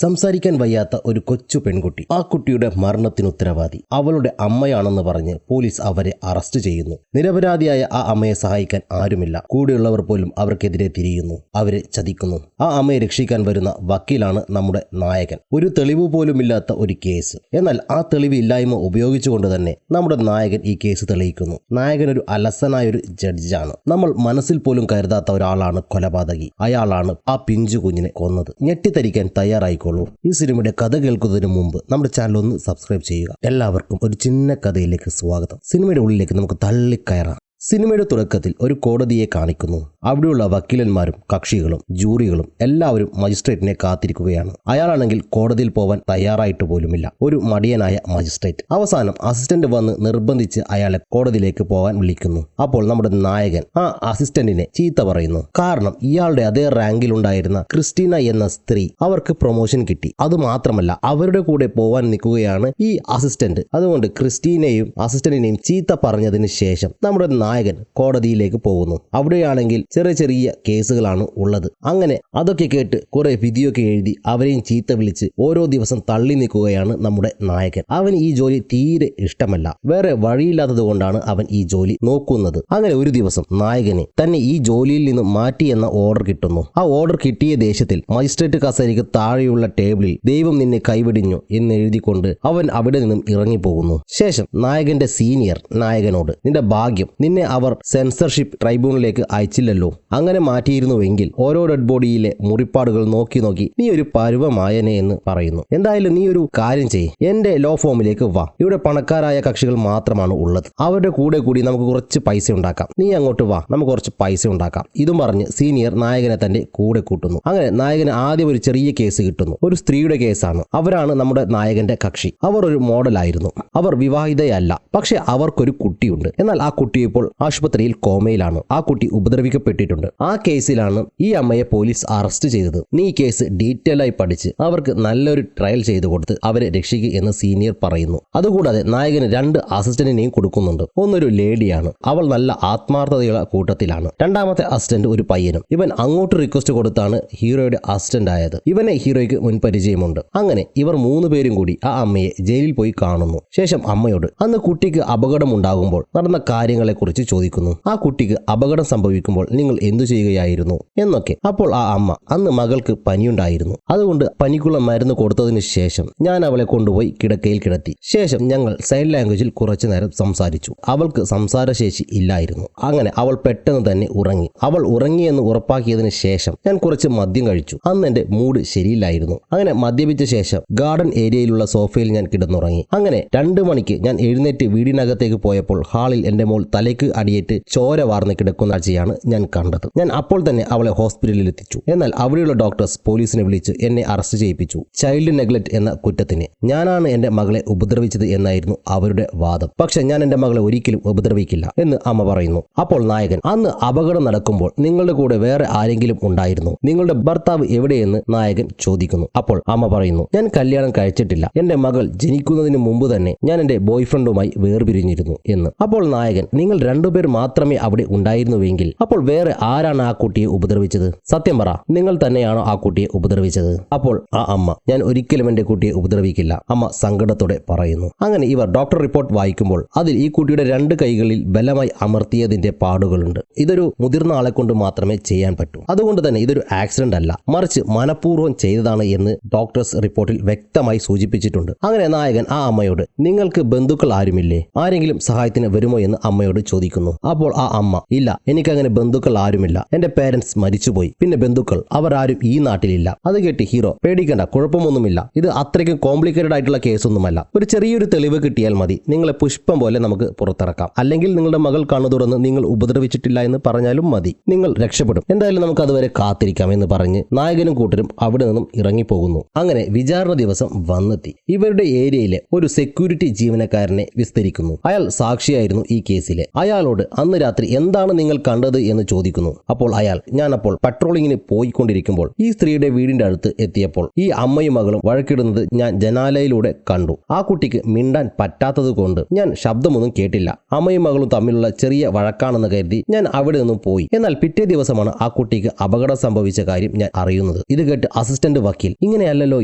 സംസാരിക്കാൻ വയ്യാത്ത ഒരു കൊച്ചു പെൺകുട്ടി. ആ കുട്ടിയുടെ മരണത്തിന് ഉത്തരവാദി അവളുടെ അമ്മയാണെന്ന് പറഞ്ഞ് പോലീസ് അവരെ അറസ്റ്റ് ചെയ്യുന്നു. നിരപരാധിയായ ആ അമ്മയെ സഹായിക്കാൻ ആരുമില്ല. കൂടെയുള്ളവർ പോലും അവർക്കെതിരെ തിരിയുന്നു, അവരെ ചതിക്കുന്നു. ആ അമ്മയെ രക്ഷിക്കാൻ വരുന്ന വക്കീലാണ് നമ്മുടെ നായകൻ. ഒരു തെളിവ് പോലുമില്ലാത്ത ഒരു കേസ്. എന്നാൽ ആ തെളിവ് ഇല്ലായ്മ ഉപയോഗിച്ചുകൊണ്ട് തന്നെ നമ്മുടെ നായകൻ ഈ കേസ് തെളിയിക്കുന്നു. നായകൻ ഒരു അലസനായ ഒരു ജഡ്ജാണ്. നമ്മൾ മനസ്സിൽ പോലും കരുതാത്ത ഒരാളാണ് കൊലപാതകി. അയാളാണ് ആ പിഞ്ചു കുഞ്ഞിനെ കൊന്നത്. ഞെട്ടിത്തരിക്കാൻ തയ്യാറായിക്കോളൂ. ഈ സിനിമയുടെ കഥ കേൾക്കുന്നതിന് മുമ്പ് നമ്മുടെ ചാനൽ ഒന്ന് സബ്സ്ക്രൈബ് ചെയ്യുക. എല്ലാവർക്കും ഒരു ചിന്ന കഥയിലേക്ക് സ്വാഗതം. സിനിമയുടെ ഉള്ളിലേക്ക് നമുക്ക് തള്ളിക്കയറാം. സിനിമയുടെ തുടക്കത്തിൽ ഒരു കോടതിയെ കാണിക്കുന്നു. അവിടെയുള്ള വക്കീലന്മാരും കക്ഷികളും ജൂറികളും എല്ലാവരും മജിസ്ട്രേറ്റിനെ കാത്തിരിക്കുകയാണ്. അയാളാണെങ്കിൽ കോടതിയിൽ പോവാൻ തയ്യാറായിട്ട് പോലുമില്ല. ഒരു മടിയനായ മജിസ്ട്രേറ്റ്. അവസാനം അസിസ്റ്റന്റ് വന്ന് നിർബന്ധിച്ച് അയാളെ കോടതിയിലേക്ക് പോകാൻ വിളിക്കുന്നു. അപ്പോൾ നമ്മുടെ നായകൻ ആ അസിസ്റ്റന്റിനെ ചീത്ത പറയുന്നു. കാരണം ഇയാളുടെ അതേ റാങ്കിലുണ്ടായിരുന്ന ക്രിസ്റ്റീന എന്ന സ്ത്രീ അവർക്ക് പ്രൊമോഷൻ കിട്ടി. അതുമാത്രമല്ല അവരുടെ കൂടെ പോവാൻ നിൽക്കുകയാണ് ഈ അസിസ്റ്റന്റ്. അതുകൊണ്ട് ക്രിസ്റ്റീനയും അസിസ്റ്റന്റിനെയും ചീത്ത പറഞ്ഞതിന് ശേഷം നമ്മുടെ നായകൻ കോടതിയിലേക്ക് പോകുന്നു. അവിടെയാണെങ്കിൽ ചെറിയ ചെറിയ കേസുകളാണ് ഉള്ളത്. അങ്ങനെ അതൊക്കെ കേട്ട് കുറെ വിധിയൊക്കെ എഴുതി അവരെയും ചീത്ത വിളിച്ച് ഓരോ ദിവസം തള്ളി നിൽക്കുകയാണ് നമ്മുടെ നായകൻ. അവൻ ഈ ജോലി തീരെ ഇഷ്ടമല്ല. വേറെ വഴിയില്ലാത്തത് കൊണ്ടാണ് അവൻ ഈ ജോലി നോക്കുന്നത്. അങ്ങനെ ഒരു ദിവസം നായകന് തന്നെ ഈ ജോലിയിൽ നിന്ന് മാറ്റി എന്ന ഓർഡർ കിട്ടുന്നു. ആ ഓർഡർ കിട്ടിയ ദേഷ്യത്തിൽ മജിസ്ട്രേറ്റ് കസേരയ്ക്ക് താഴെയുള്ള ടേബിളിൽ ദൈവം നിന്നെ കൈവിടിഞ്ഞു എന്ന് എഴുതിക്കൊണ്ട് അവൻ അവിടെ നിന്നും ഇറങ്ങിപ്പോകുന്നു. ശേഷം നായകന്റെ സീനിയർ നായകനോട് നിന്റെ ഭാഗ്യം, നിന്നെ അവർ സെൻസർഷിപ്പ് ട്രൈബ്യൂണലിലേക്ക് അയച്ചില്ലല്ലോ. അങ്ങനെ മാറ്റിയിരുന്നുവെങ്കിൽ ഓരോ ഡെഡ് ബോഡിയിലെ മുറിപ്പാടുകൾ നോക്കി നോക്കി നീ ഒരു പരുവമായനെ എന്ന് പറയുന്നു. എന്തായാലും നീ ഒരു കാര്യം ചെയ്യ്, എന്റെ ലോ ഫോമിലേക്ക് വാ. ഇവിടെ പണക്കാരായ കക്ഷികൾ മാത്രമാണ് ഉള്ളത്. അവരുടെ കൂടെ കൂടി നമുക്ക് കുറച്ച് പൈസ ഉണ്ടാക്കാം. നീ അങ്ങോട്ട് വാ, നമുക്ക് കുറച്ച് പൈസ ഉണ്ടാക്കാം. ഇതും പറഞ്ഞ് സീനിയർ നായകനെ തന്റെ കൂടെ കൂട്ടുന്നു. അങ്ങനെ നായകന് ആദ്യം ഒരു ചെറിയ കേസ് കിട്ടുന്നു. ഒരു സ്ത്രീയുടെ കേസാണ്. അവരാണ് നമ്മുടെ നായകന്റെ കക്ഷി. അവർ ഒരു മോഡലായിരുന്നു. അവർ വിവാഹിതയല്ല, പക്ഷെ അവർക്കൊരു കുട്ടിയുണ്ട്. എന്നാൽ ആ കുട്ടി ഇപ്പോൾ ആശുപത്രിയിൽ കോമയിലാണ്. ആ കുട്ടി ഉപദ്രവിക്കപ്പെട്ടിട്ടുണ്ട്. ആ കേസിലാണ് ഈ അമ്മയെ പോലീസ് അറസ്റ്റ് ചെയ്തത്. നീ ഈ കേസ് ഡീറ്റെയിൽ ആയി പഠിച്ച് അവർക്ക് നല്ലൊരു ട്രയൽ ചെയ്തു കൊടുത്ത് അവരെ രക്ഷിക്കുക എന്ന് സീനിയർ പറയുന്നു. അതുകൂടാതെ നായകന് 2 അസിസ്റ്റന്റിനെയും കൊടുക്കുന്നുണ്ട്. ഒന്നൊരു ലേഡിയാണ്. അവൾ നല്ല ആത്മാർത്ഥതയുള്ള കൂട്ടത്തിലാണ്. രണ്ടാമത്തെ അസിസ്റ്റന്റ് ഒരു പയ്യനും. ഇവൻ അങ്ങോട്ട് റിക്വസ്റ്റ് കൊടുത്താണ് ഹീറോയുടെ അസിസ്റ്റന്റ് ആയത്. ഇവനെ ഹീറോയ്ക്ക് മുൻപരിചയമുണ്ട്. അങ്ങനെ ഇവർ 3 പേരും കൂടി ആ അമ്മയെ ജയിലിൽ പോയി കാണുന്നു. ശേഷം അമ്മയോട് അന്ന് കുട്ടിക്ക് അപകടം ഉണ്ടാകുമ്പോൾ നടന്ന കാര്യങ്ങളെ കുറിച്ച് ചോദിക്കുന്നു. ആ കുട്ടിക്ക് അപകടം സംഭവിക്കുമ്പോൾ നിങ്ങൾ എന്തു ചെയ്യുകയായിരുന്നു എന്നൊക്കെ. അപ്പോൾ ആ അമ്മ അന്ന് മകൾക്ക് പനിയുണ്ടായിരുന്നു. അതുകൊണ്ട് പനിക്കുള്ള മരുന്ന് കൊടുത്തതിന് ശേഷം ഞാൻ അവളെ കൊണ്ടുപോയി കിടക്കയിൽ കിടത്തി. ശേഷം ഞങ്ങൾ സൈൻ ലാംഗ്വേജിൽ കുറച്ചു നേരം സംസാരിച്ചു. അവൾക്ക് സംസാരശേഷി ഇല്ലായിരുന്നു. അങ്ങനെ അവൾ പെട്ടെന്ന് തന്നെ ഉറങ്ങി. അവൾ ഉറങ്ങിയെന്ന് ഉറപ്പാക്കിയതിന് ശേഷം ഞാൻ കുറച്ച് മദ്യം കഴിച്ചു. അന്ന് എന്റെ മൂഡ് ശരിയില്ലായിരുന്നു. അങ്ങനെ മദ്യപിച്ച ശേഷം ഗാർഡൻ ഏരിയയിലുള്ള സോഫയിൽ ഞാൻ കിടന്നുറങ്ങി. അങ്ങനെ 2 മണിക്ക് ഞാൻ എഴുന്നേറ്റ് വീടിനകത്തേക്ക് പോയപ്പോൾ ഹാളിൽ എന്റെ മോൾ തലയ്ക്ക് അടിയേറ്റ് ചോര വാർന്ന് കിടക്കുന്ന കാഴ്ചയാണ് ഞാൻ കണ്ടത്. ഞാൻ അപ്പോൾ തന്നെ അവളെ ഹോസ്പിറ്റലിൽ എത്തിച്ചു. എന്നാൽ അവിടെയുള്ള ഡോക്ടേഴ്സ് പോലീസിനെ വിളിച്ച് എന്നെ അറസ്റ്റ് ചെയ്യിപ്പിച്ചു. ചൈൽഡ് നെഗ്ലക്ട് എന്ന കുറ്റത്തിന്. ഞാനാണ് എന്റെ മകളെ ഉപദ്രവിച്ചത് എന്നായിരുന്നു അവരുടെ വാദം. പക്ഷെ ഞാൻ എന്റെ മകളെ ഒരിക്കലും ഉപദ്രവിക്കില്ല എന്ന് അമ്മ പറയുന്നു. അപ്പോൾ നായകൻ അന്ന് അപകടം നടക്കുമ്പോൾ നിങ്ങളുടെ കൂടെ വേറെ ആരെങ്കിലും ഉണ്ടായിരുന്നു? നിങ്ങളുടെ ഭർത്താവ് എവിടെയെന്ന് നായകൻ ചോദിക്കുന്നു. അപ്പോൾ അമ്മ പറയുന്നു ഞാൻ കല്യാണം കഴിച്ചിട്ടില്ല. എന്റെ മകൾ ജനിക്കുന്നതിന് മുമ്പ് തന്നെ ഞാൻ എന്റെ ബോയ്ഫ്രണ്ടുമായി വേർപിരിഞ്ഞിരുന്നു എന്ന്. അപ്പോൾ നായകൻ നിങ്ങൾ 2 പേർ മാത്രമേ അവിടെ ഉണ്ടായിരുന്നുവെങ്കിൽ അപ്പോൾ വേറെ ആരാണ് ആ കുട്ടിയെ ഉപദ്രവിച്ചത്? സത്യം പറ, നിങ്ങൾ തന്നെയാണോ ആ കുട്ടിയെ ഉപദ്രവിച്ചത്? അപ്പോൾ ആ അമ്മ ഞാൻ ഒരിക്കലും എന്റെ കുട്ടിയെ ഉപദ്രവിക്കില്ല അമ്മ സങ്കടത്തോടെ പറയുന്നു. അങ്ങനെ ഇവർ ഡോക്ടർ റിപ്പോർട്ട് വായിക്കുമ്പോൾ അതിൽ ഈ കുട്ടിയുടെ 2 കൈകളിൽ ബലമായി അമർത്തിയതിന്റെ പാടുകളുണ്ട്. ഇതൊരു മുതിർന്ന ആളെ കൊണ്ട് മാത്രമേ ചെയ്യാൻ പറ്റൂ. അതുകൊണ്ട് തന്നെ ഇതൊരു ആക്സിഡന്റ് അല്ല, മറിച്ച് മനഃപൂർവ്വം ചെയ്തതാണ് എന്ന് ഡോക്ടേഴ്സ് റിപ്പോർട്ടിൽ വ്യക്തമായി സൂചിപ്പിച്ചിട്ടുണ്ട്. അങ്ങനെ നായകൻ ആ അമ്മയോട് നിങ്ങൾക്ക് ബന്ധുക്കൾ ആരുമില്ലേ? ആരെങ്കിലും സഹായത്തിന് വരുമോ എന്ന് അമ്മയോട് ചോദിക്കുന്നു. അപ്പോൾ ആ അമ്മ ഇല്ല, എനിക്കങ്ങനെ ബന്ധുക്കൾ ആരുമില്ല. എന്റെ പേരൻസ് മരിച്ചുപോയി. പിന്നെ ബന്ധുക്കൾ അവരാരും ഈ നാട്ടിലില്ല. അത് കേട്ട് ഹീറോ പേടിക്കണ്ട, കുഴപ്പമൊന്നുമില്ല. ഇത് അത്രയ്ക്കും കോംപ്ലിക്കേറ്റഡ് ആയിട്ടുള്ള കേസൊന്നുമല്ല. ഒരു ചെറിയൊരു തെളിവ് കിട്ടിയാൽ മതി. നിങ്ങളെ പുഷ്പം പോലെ നമുക്ക് പുറത്തിറക്കാം. അല്ലെങ്കിൽ നിങ്ങളുടെ മകൾ കണ്ണു തുറന്ന് നിങ്ങൾ ഉപദ്രവിച്ചിട്ടില്ല എന്ന് പറഞ്ഞാലും മതി. നിങ്ങൾ രക്ഷപ്പെടും. എന്തായാലും നമുക്ക് അതുവരെ കാത്തിരിക്കാം എന്ന് പറഞ്ഞ് നായകനും കൂട്ടരും അവിടെ നിന്നും ഇറങ്ങിപ്പോകുന്നു. അങ്ങനെ വിചാരണ ദിവസം വന്നെത്തി. ഇവരുടെ ഏരിയയിലെ ഒരു സെക്യൂരിറ്റി ജീവനക്കാരനെ വിസ്തരിക്കുന്നു. അയാൾ സാക്ഷിയായിരുന്നു ഈ കേസിലെ. അയാളോട് അന്ന് രാത്രി എന്താണ് നിങ്ങൾ കണ്ടത് എന്ന് ചോദിക്കുന്നു. അപ്പോൾ അയാൾ ഞാനപ്പോൾ പട്രോളിങ്ങിന് പോയിക്കൊണ്ടിരിക്കുമ്പോൾ ഈ സ്ത്രീയുടെ വീടിന്റെ അടുത്ത് എത്തിയപ്പോൾ ഈ അമ്മയും മകളും വഴക്കിടുന്നത് ഞാൻ ജനാലയിലൂടെ കണ്ടു. ആ കുട്ടിക്ക് മിണ്ടാൻ പറ്റാത്തത് കൊണ്ട് ഞാൻ ശബ്ദമൊന്നും കേട്ടില്ല. അമ്മയും മകളും തമ്മിലുള്ള ചെറിയ വഴക്കാണെന്ന് കരുതി ഞാൻ അവിടെ നിന്നും പോയി. എന്നാൽ പിറ്റേ ദിവസമാണ് ആ കുട്ടിക്ക് അപകടം സംഭവിച്ച കാര്യം ഞാൻ അറിയുന്നത്. ഇത് കേട്ട് അസിസ്റ്റന്റ് വക്കീൽ ഇങ്ങനെയല്ലല്ലോ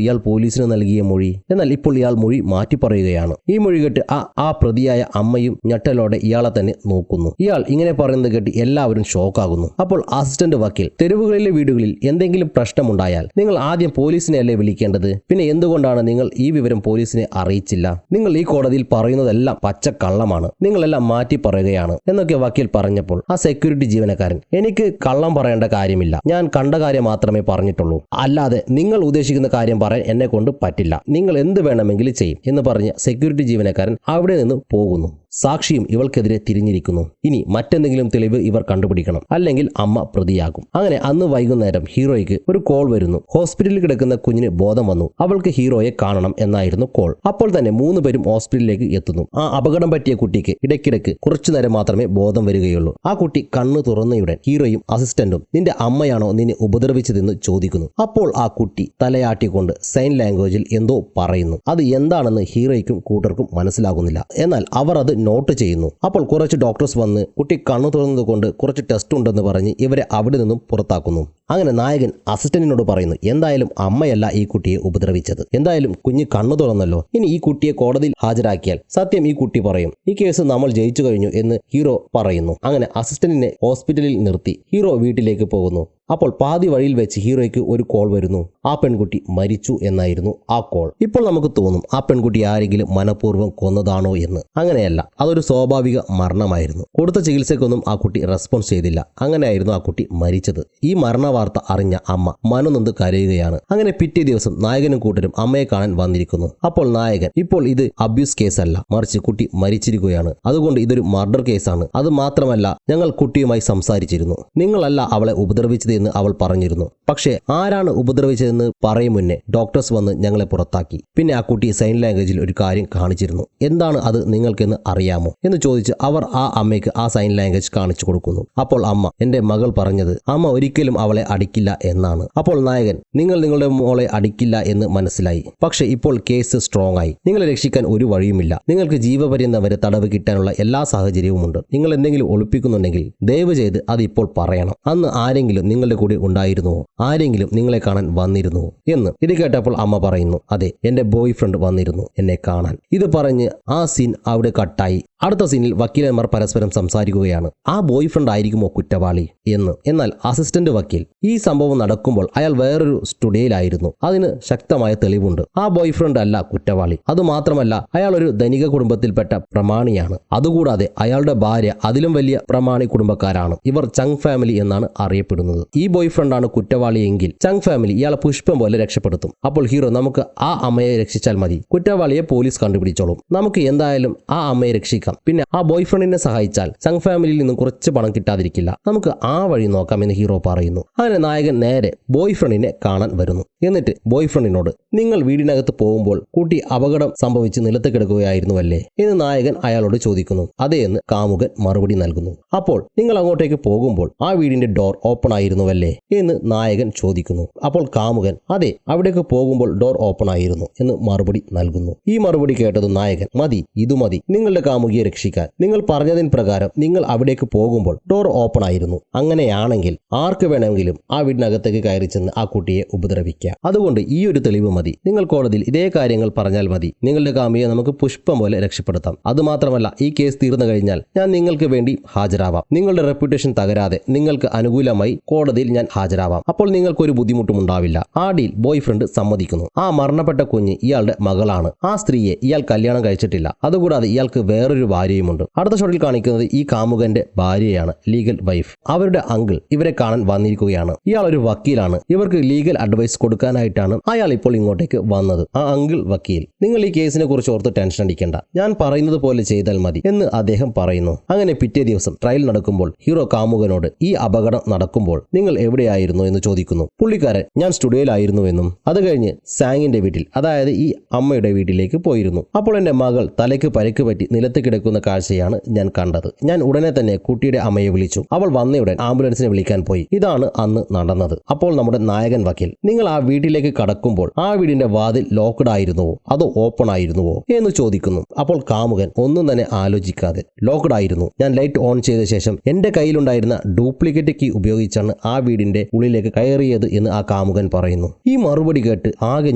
ഇയാൾ പോലീസിന് നൽകിയ മൊഴി. എന്നാൽ ഇപ്പോൾ ഇയാൾ മൊഴി മാറ്റി പറയുകയാണ്. ഈ മൊഴി കേട്ട് ആ പ്രതിയായ അമ്മയും ഞെട്ടലോടെ ഇയാളെ തന്നെ നോക്കുന്നു. ഇയാൾ ഇങ്ങനെ പറയുന്നത് കേട്ട് എല്ലാവരും ഷോക്കാകുന്നു. അപ്പോൾ അസിസ്റ്റന്റ് വക്കീൽ തെരുവുകളിലെ വീടുകളിൽ എന്തെങ്കിലും പ്രശ്നമുണ്ടായാൽ നിങ്ങൾ ആദ്യം പോലീസിനെയല്ലേ വിളിക്കേണ്ടത്? പിന്നെ എന്തുകൊണ്ടാണ് നിങ്ങൾ ഈ വിവരം പോലീസിനെ അറിയിച്ചില്ല? നിങ്ങൾ ഈ കോടതിയിൽ പറയുന്നതെല്ലാം പച്ചക്കള്ളമാണ്, നിങ്ങളെല്ലാം മാറ്റി പറയുകയാണ് എന്നൊക്കെ വക്കീൽ പറഞ്ഞപ്പോൾ ആ സെക്യൂരിറ്റി ജീവനക്കാരൻ എനിക്ക് കള്ളം പറയേണ്ട കാര്യമില്ല, ഞാൻ കണ്ട കാര്യം മാത്രമേ പറഞ്ഞിട്ടുള്ളൂ, അല്ലാതെ നിങ്ങൾ ഉദ്ദേശിക്കുന്ന കാര്യം പറയാൻ എന്നെ കൊണ്ട് പറ്റില്ല, നിങ്ങൾ എന്ത് വേണമെങ്കിലും ചെയ്യും എന്ന് പറഞ്ഞ് സെക്യൂരിറ്റി ജീവനക്കാരൻ അവിടെ നിന്ന് പോകുന്നു. സാക്ഷിയും ഇവൾക്കെതിരെ തിരിഞ്ഞിരിക്കുന്നു. ഇനി മറ്റെന്തെങ്കിലും തെളിവ് ഇവർ കണ്ടുപിടിക്കണം, അല്ലെങ്കിൽ അമ്മ പ്രതിയാകും. അങ്ങനെ അന്ന് വൈകുന്നേരം ഹീറോയ്ക്ക് ഒരു കോൾ വരുന്നു. ഹോസ്പിറ്റലിൽ കിടക്കുന്ന കുഞ്ഞിന് ബോധം വന്നു, അവൾക്ക് ഹീറോയെ കാണണം എന്നായിരുന്നു കോൾ. അപ്പോൾ തന്നെ 3 പേരും ഹോസ്പിറ്റലിലേക്ക് എത്തുന്നു. ആ അപകടം പറ്റിയ കുട്ടിക്ക് ഇടയ്ക്കിടയ്ക്ക് കുറച്ചു നേരം മാത്രമേ ബോധം വരികയുള്ളൂ. ആ കുട്ടി കണ്ണു തുറന്നയുടൻ ഹീറോയും അസിസ്റ്റന്റും നിന്റെ അമ്മയാണോ നിന്നെ ഉപദ്രവിച്ചതെന്ന് ചോദിക്കുന്നു. അപ്പോൾ ആ കുട്ടി തലയാട്ടിക്കൊണ്ട് സൈൻ ലാംഗ്വേജിൽ എന്തോ പറയുന്നു. അത് എന്താണെന്ന് ഹീറോയ്ക്കും കൂട്ടർക്കും മനസ്സിലാകുന്നില്ല. എന്നാൽ അവർ അത് നോട്ട് ചെയ്യുന്നു. അപ്പോൾ കുറച്ച് ഡോക്ടേഴ്സ് വന്ന് കുട്ടി കണ്ണു തുറന്നത് കൊണ്ട് കുറച്ച് ടെസ്റ്റ് ഉണ്ടെന്ന് പറഞ്ഞ് ഇവരെ അവിടെ നിന്നും പുറത്താക്കുന്നു. അങ്ങനെ നായകൻ അസിസ്റ്റന്റിനോട് പറയുന്നു, എന്തായാലും അമ്മയല്ല ഈ കുട്ടിയെ ഉപദ്രവിച്ചത്, എന്തായാലും കുഞ്ഞ് കണ്ണു തുറന്നല്ലോ, ഇനി ഈ കുട്ടിയെ കോടതിയിൽ ഹാജരാക്കിയാൽ സത്യം ഈ കുട്ടി പറയും, ഈ കേസ് നമ്മൾ ജയിച്ചു കഴിഞ്ഞു എന്ന് ഹീറോ പറയുന്നു. അങ്ങനെ അസിസ്റ്റന്റിനെ ഹോസ്പിറ്റലിൽ നിർത്തി ഹീറോ വീട്ടിലേക്ക് പോകുന്നു. അപ്പോൾ പാതി വഴിയിൽ വെച്ച് ഹീറോയ്ക്ക് ഒരു കോൾ വരുന്നു. ആ പെൺകുട്ടി മരിച്ചു എന്നായിരുന്നു ആ കോൾ. ഇപ്പോൾ നമുക്ക് തോന്നും ആ പെൺകുട്ടി ആരെങ്കിലും മനഃപൂർവ്വം കൊന്നതാണോ എന്ന്. അങ്ങനെയല്ല, അതൊരു സ്വാഭാവിക മരണമായിരുന്നു. കൊടുത്ത ചികിത്സയ്ക്കൊന്നും ആ കുട്ടി റെസ്പോൺസ് ചെയ്തില്ല. അങ്ങനെയായിരുന്നു ആ കുട്ടി മരിച്ചത്. ഈ മരണ വാർത്ത അറിഞ്ഞ അമ്മ മനനൊന്ന് കരയുകയാണ്. അങ്ങനെ പിറ്റേ ദിവസം നായകനും കൂട്ടരും അമ്മയെ കാണാൻ വന്നിരിക്കുന്നു. അപ്പോൾ നായകൻ ഇപ്പോൾ ഇത് അബ്യൂസ് കേസല്ല, മറിച്ച് കുട്ടി മരിച്ചിരിക്കുകയാണ്, അതുകൊണ്ട് ഇതൊരു മർഡർ കേസാണ്. അത് മാത്രമല്ല ഞങ്ങൾ കുട്ടിയുമായി സംസാരിച്ചിരുന്നു, നിങ്ങളല്ല അവളെ ഉപദ്രവിച്ചത് എന്ന് അവൾ പറഞ്ഞിരുന്നു. പക്ഷേ ആരാണ് ഉപദ്രവിച്ചതെന്ന് പറയും മുന്നേ ഡോക്ടേഴ്സ് വന്ന് ഞങ്ങളെ പുറത്താക്കി. പിന്നെ ആ കുട്ടി സൈൻ ലാംഗ്വേജിൽ ഒരു കാര്യം കാണിച്ചിരുന്നു, എന്താണ് അത് നിങ്ങൾക്കെന്ന് അറിയാമോ എന്ന് ചോദിച്ച് അവർ ആ അമ്മയ്ക്ക് ആ സൈൻ ലാംഗ്വേജ് കാണിച്ചു കൊടുക്കുന്നു. അപ്പോൾ അമ്മ എന്റെ മകൾ പറഞ്ഞത് അമ്മ ഒരിക്കലും അവളെ അടിക്കില്ല എന്നാണ്. അപ്പോൾ നായകൻ നിങ്ങൾ നിങ്ങളുടെ മോളെ അടിക്കില്ല എന്ന് മനസ്സിലായി, പക്ഷേ ഇപ്പോൾ കേസ് സ്ട്രോങ് ആയി, നിങ്ങളെ രക്ഷിക്കാൻ ഒരു വഴിയുമില്ല, നിങ്ങൾക്ക് ജീവപര്യന്തം വരെ തടവ് കിട്ടാനുള്ള എല്ലാ സാഹചര്യവുമുണ്ട്, നിങ്ങൾ എന്തെങ്കിലും ഒളിപ്പിക്കുന്നുണ്ടെങ്കിൽ ദയവ് ചെയ്ത് അത് ഇപ്പോൾ പറയണം, അന്ന് ആരെങ്കിലും നിങ്ങളുടെ കൂടെ ഉണ്ടായിരുന്നുവോ, ആരെങ്കിലും നിങ്ങളെ കാണാൻ വന്നിരുന്നുവോ എന്ന്. ഇത് കേട്ടപ്പോൾ അമ്മ പറയുന്നു, അതെ എന്റെ ബോയ് ഫ്രണ്ട് വന്നിരുന്നു എന്നെ കാണാൻ. ഇത് പറഞ്ഞ് ആ സീൻ അവിടെ കട്ടായി. അടുത്ത സീനിൽ വക്കീലന്മാർ പരസ്പരം സംസാരിക്കുകയാണ്, ആ ബോയ് ഫ്രണ്ട് ആയിരിക്കുമോ കുറ്റവാളി എന്ന്. എന്നാൽ അസിസ്റ്റന്റ് വക്കീൽ ഈ സംഭവം നടക്കുമ്പോൾ അയാൾ വേറൊരു സ്റ്റുഡിയോയിലായിരുന്നു, അതിന് ശക്തമായ തെളിവുണ്ട്, ആ ബോയ് ഫ്രണ്ട് അല്ല കുറ്റവാളി. അതുമാത്രമല്ല അയാൾ ഒരു ധനിക കുടുംബത്തിൽപ്പെട്ട പ്രമാണിയാണ്. അതുകൂടാതെ അയാളുടെ ഭാര്യ അതിലും വലിയ പ്രമാണി കുടുംബക്കാരാണ്. ഇവർ ചങ് ഫാമിലി എന്നാണ് അറിയപ്പെടുന്നത്. ഈ ബോയ് ഫ്രണ്ടാണ് കുറ്റവാളിയെങ്കിൽ ചങ് ഫാമിലി ഇയാളെ പുഷ്പം പോലെ രക്ഷപ്പെടുത്തും. അപ്പോൾ ഹീറോ നമുക്ക് ആ അമ്മയെ രക്ഷിച്ചാൽ മതി, കുറ്റവാളിയെ പോലീസ് കണ്ടുപിടിച്ചോളും, നമുക്ക് എന്തായാലും ആ അമ്മയെ രക്ഷിക്കാം, പിന്നെ ആ ബോയ് ഫ്രണ്ടിനെ സഹായിച്ചാൽ ചങ് ഫാമിലിയിൽ നിന്നും കുറച്ച് പണം കിട്ടാതിരിക്കില്ല, നമുക്ക് ആ വഴി നോക്കാം എന്ന് ഹീറോ പറയുന്നു. അങ്ങനെ നായകൻ നേരെ ബോയ് ഫ്രണ്ടിനെ കാണാൻ വരുന്നു. എന്നിട്ട് ബോയ് ഫ്രണ്ടിനോട് നിങ്ങൾ വീടിനകത്ത് പോകുമ്പോൾ കുട്ടി അപകടം സംഭവിച്ച് നിലത്ത് കിടക്കുകയായിരുന്നു അല്ലേ എന്ന് നായകൻ അയാളോട് ചോദിക്കുന്നു. അതേ എന്ന് കാമുകൻ മറുപടി നൽകുന്നു. അപ്പോൾ നിങ്ങൾ അങ്ങോട്ടേക്ക് പോകുമ്പോൾ ആ വീടിന്റെ ഡോർ ഓപ്പൺ ആയിരുന്നുവല്ലേ എന്ന് നായകൻ ചോദിക്കുന്നു. അപ്പോൾ കാമുകൻ അതെ അവിടേക്ക് പോകുമ്പോൾ ഡോർ ഓപ്പൺ ആയിരുന്നു എന്ന് മറുപടി നൽകുന്നു. ഈ മറുപടി കേട്ടതും നായകൻ മതി, ഇതു മതി, നിങ്ങളുടെ കാമുകിയെ രക്ഷിക്കാൻ നിങ്ങൾ പറഞ്ഞതിന് പ്രകാരം നിങ്ങൾ അവിടേക്ക് പോകുമ്പോൾ ഡോർ ഓപ്പൺ ആയിരുന്നു, അങ്ങനെയാണെങ്കിൽ ആർക്ക് വേണമെങ്കിലും ആ വീടിനകത്തേക്ക് കയറി ചെന്ന് ആ കുട്ടിയെ ഉപദ്രവിക്കാം, അതുകൊണ്ട് ഈ ഒരു തെളിവ് മതി, നിങ്ങൾ കോടതിയിൽ ഇതേ കാര്യങ്ങൾ പറഞ്ഞാൽ മതി, നിങ്ങളുടെ കാമുകിയെ നമുക്ക് പുഷ്പം പോലെ രക്ഷപ്പെടുത്താം. അതുമാത്രമല്ല ഈ കേസ് തീർന്നു കഴിഞ്ഞാൽ ഞാൻ നിങ്ങൾക്ക് വേണ്ടി ഹാജരാവാം, നിങ്ങളുടെ റെപ്യൂട്ടേഷൻ തകരാതെ നിങ്ങൾക്ക് അനുകൂലമായി കോടതിയിൽ ഞാൻ ഹാജരാവാം, അപ്പോൾ നിങ്ങൾക്കൊരു ബുദ്ധിമുട്ടും ഉണ്ടാവില്ല. ആ ഡീൽ ബോയ് ഫ്രണ്ട് സമ്മതിക്കുന്നു. ആ മരണപ്പെട്ട കുഞ്ഞ് ഇയാളുടെ മകളാണ്, ആ സ്ത്രീയെ ഇയാൾ കല്യാണം കഴിച്ചിട്ടില്ല, അതുകൂടാതെ ഇയാൾക്ക് വേറൊരു ഭാര്യയുമുണ്ട്. അടുത്ത ഷോട്ടിൽ കാണിക്കുന്നത് ഈ കാമുകന്റെ ഭാര്യയാണ്, ലീഗൽ വൈഫ്. അവരുടെ അങ്കിൾ ഇവരെ കാണാൻ വന്നിരിക്കുകയാണ്. ഇയാൾ ഒരു വക്കീലാണ്, ഇവർക്ക് ലീഗൽ അഡ്വൈസ് കൊടുക്കാനായിട്ടാണ് അയാൾ ഇപ്പോൾ ഇങ്ങോട്ടേക്ക് വന്നത്. ആ അങ്കിൾ വക്കീൽ നിങ്ങൾ ഈ കേസിനെ കുറിച്ച് ഓർത്ത് ടെൻഷൻ അടിക്കേണ്ട, ഞാൻ പറയുന്നത് പോലെ ചെയ്താൽ മതി എന്ന് അദ്ദേഹം പറയുന്നു. അങ്ങനെ പിറ്റേ ദിവസം ട്രയൽ നടക്കുമ്പോൾ ഹീറോ കാമുകനോട് ഈ അപകടം നടക്കുമ്പോൾ നിങ്ങൾ എവിടെയായിരുന്നു എന്ന് ചോദിക്കുന്നു. പുള്ളിക്കാരൻ ഞാൻ സ്റ്റുഡിയോയിലായിരുന്നു എന്നും അത് കഴിഞ്ഞ് സാങ്ങിന്റെ വീട്ടിൽ, അതായത് ഈ അമ്മയുടെ വീട്ടിലേക്ക് പോയിരുന്നു. അപ്പോൾ എന്റെ മകൾ തലയ്ക്ക് പരിക്ക് പറ്റി നിലത്ത് കിടക്കുന്ന കാഴ്ചയാണ് ഞാൻ കണ്ടത്. ഞാൻ ഉടനെ തന്നെ കുട്ടിയുടെ അമ്മയെ വിളിച്ചു. അവൾ വന്നയുടൻ ആംബുലൻസിനെ വിളിക്കാൻ പോയി. ഇതാണ് അന്ന് നടന്നത്. അപ്പോൾ നമ്മുടെ നായകൻ വക്കീൽ, നിങ്ങൾ ആ വീട്ടിലേക്ക് കടക്കുമ്പോൾ ആ വീടിന്റെ വാതിൽ ലോക്ക്ഡ് ആയിരുന്നുവോ അതോ ഓപ്പൺ ആയിരുന്നുവോ എന്ന് ചോദിക്കുന്നു. അപ്പോൾ കാമുകൻ ഒന്നും തന്നെ ആലോചിക്കാതെ, ലോക്ക്ഡ് ആയിരുന്നു. ഞാൻ ലൈറ്റ് ഓൺ ചെയ്ത ശേഷം എന്റെ കയ്യിലുണ്ടായിരുന്ന ഡ്യൂപ്ലിക്കേറ്റ് കീ ഉപയോഗിച്ചാണ് ആ വീടിന്റെ ഉള്ളിലേക്ക് കയറിയത് എന്ന് ആ കാമുകൻ പറയുന്നു. ഈ മറുപടി കേട്ട് ആകെ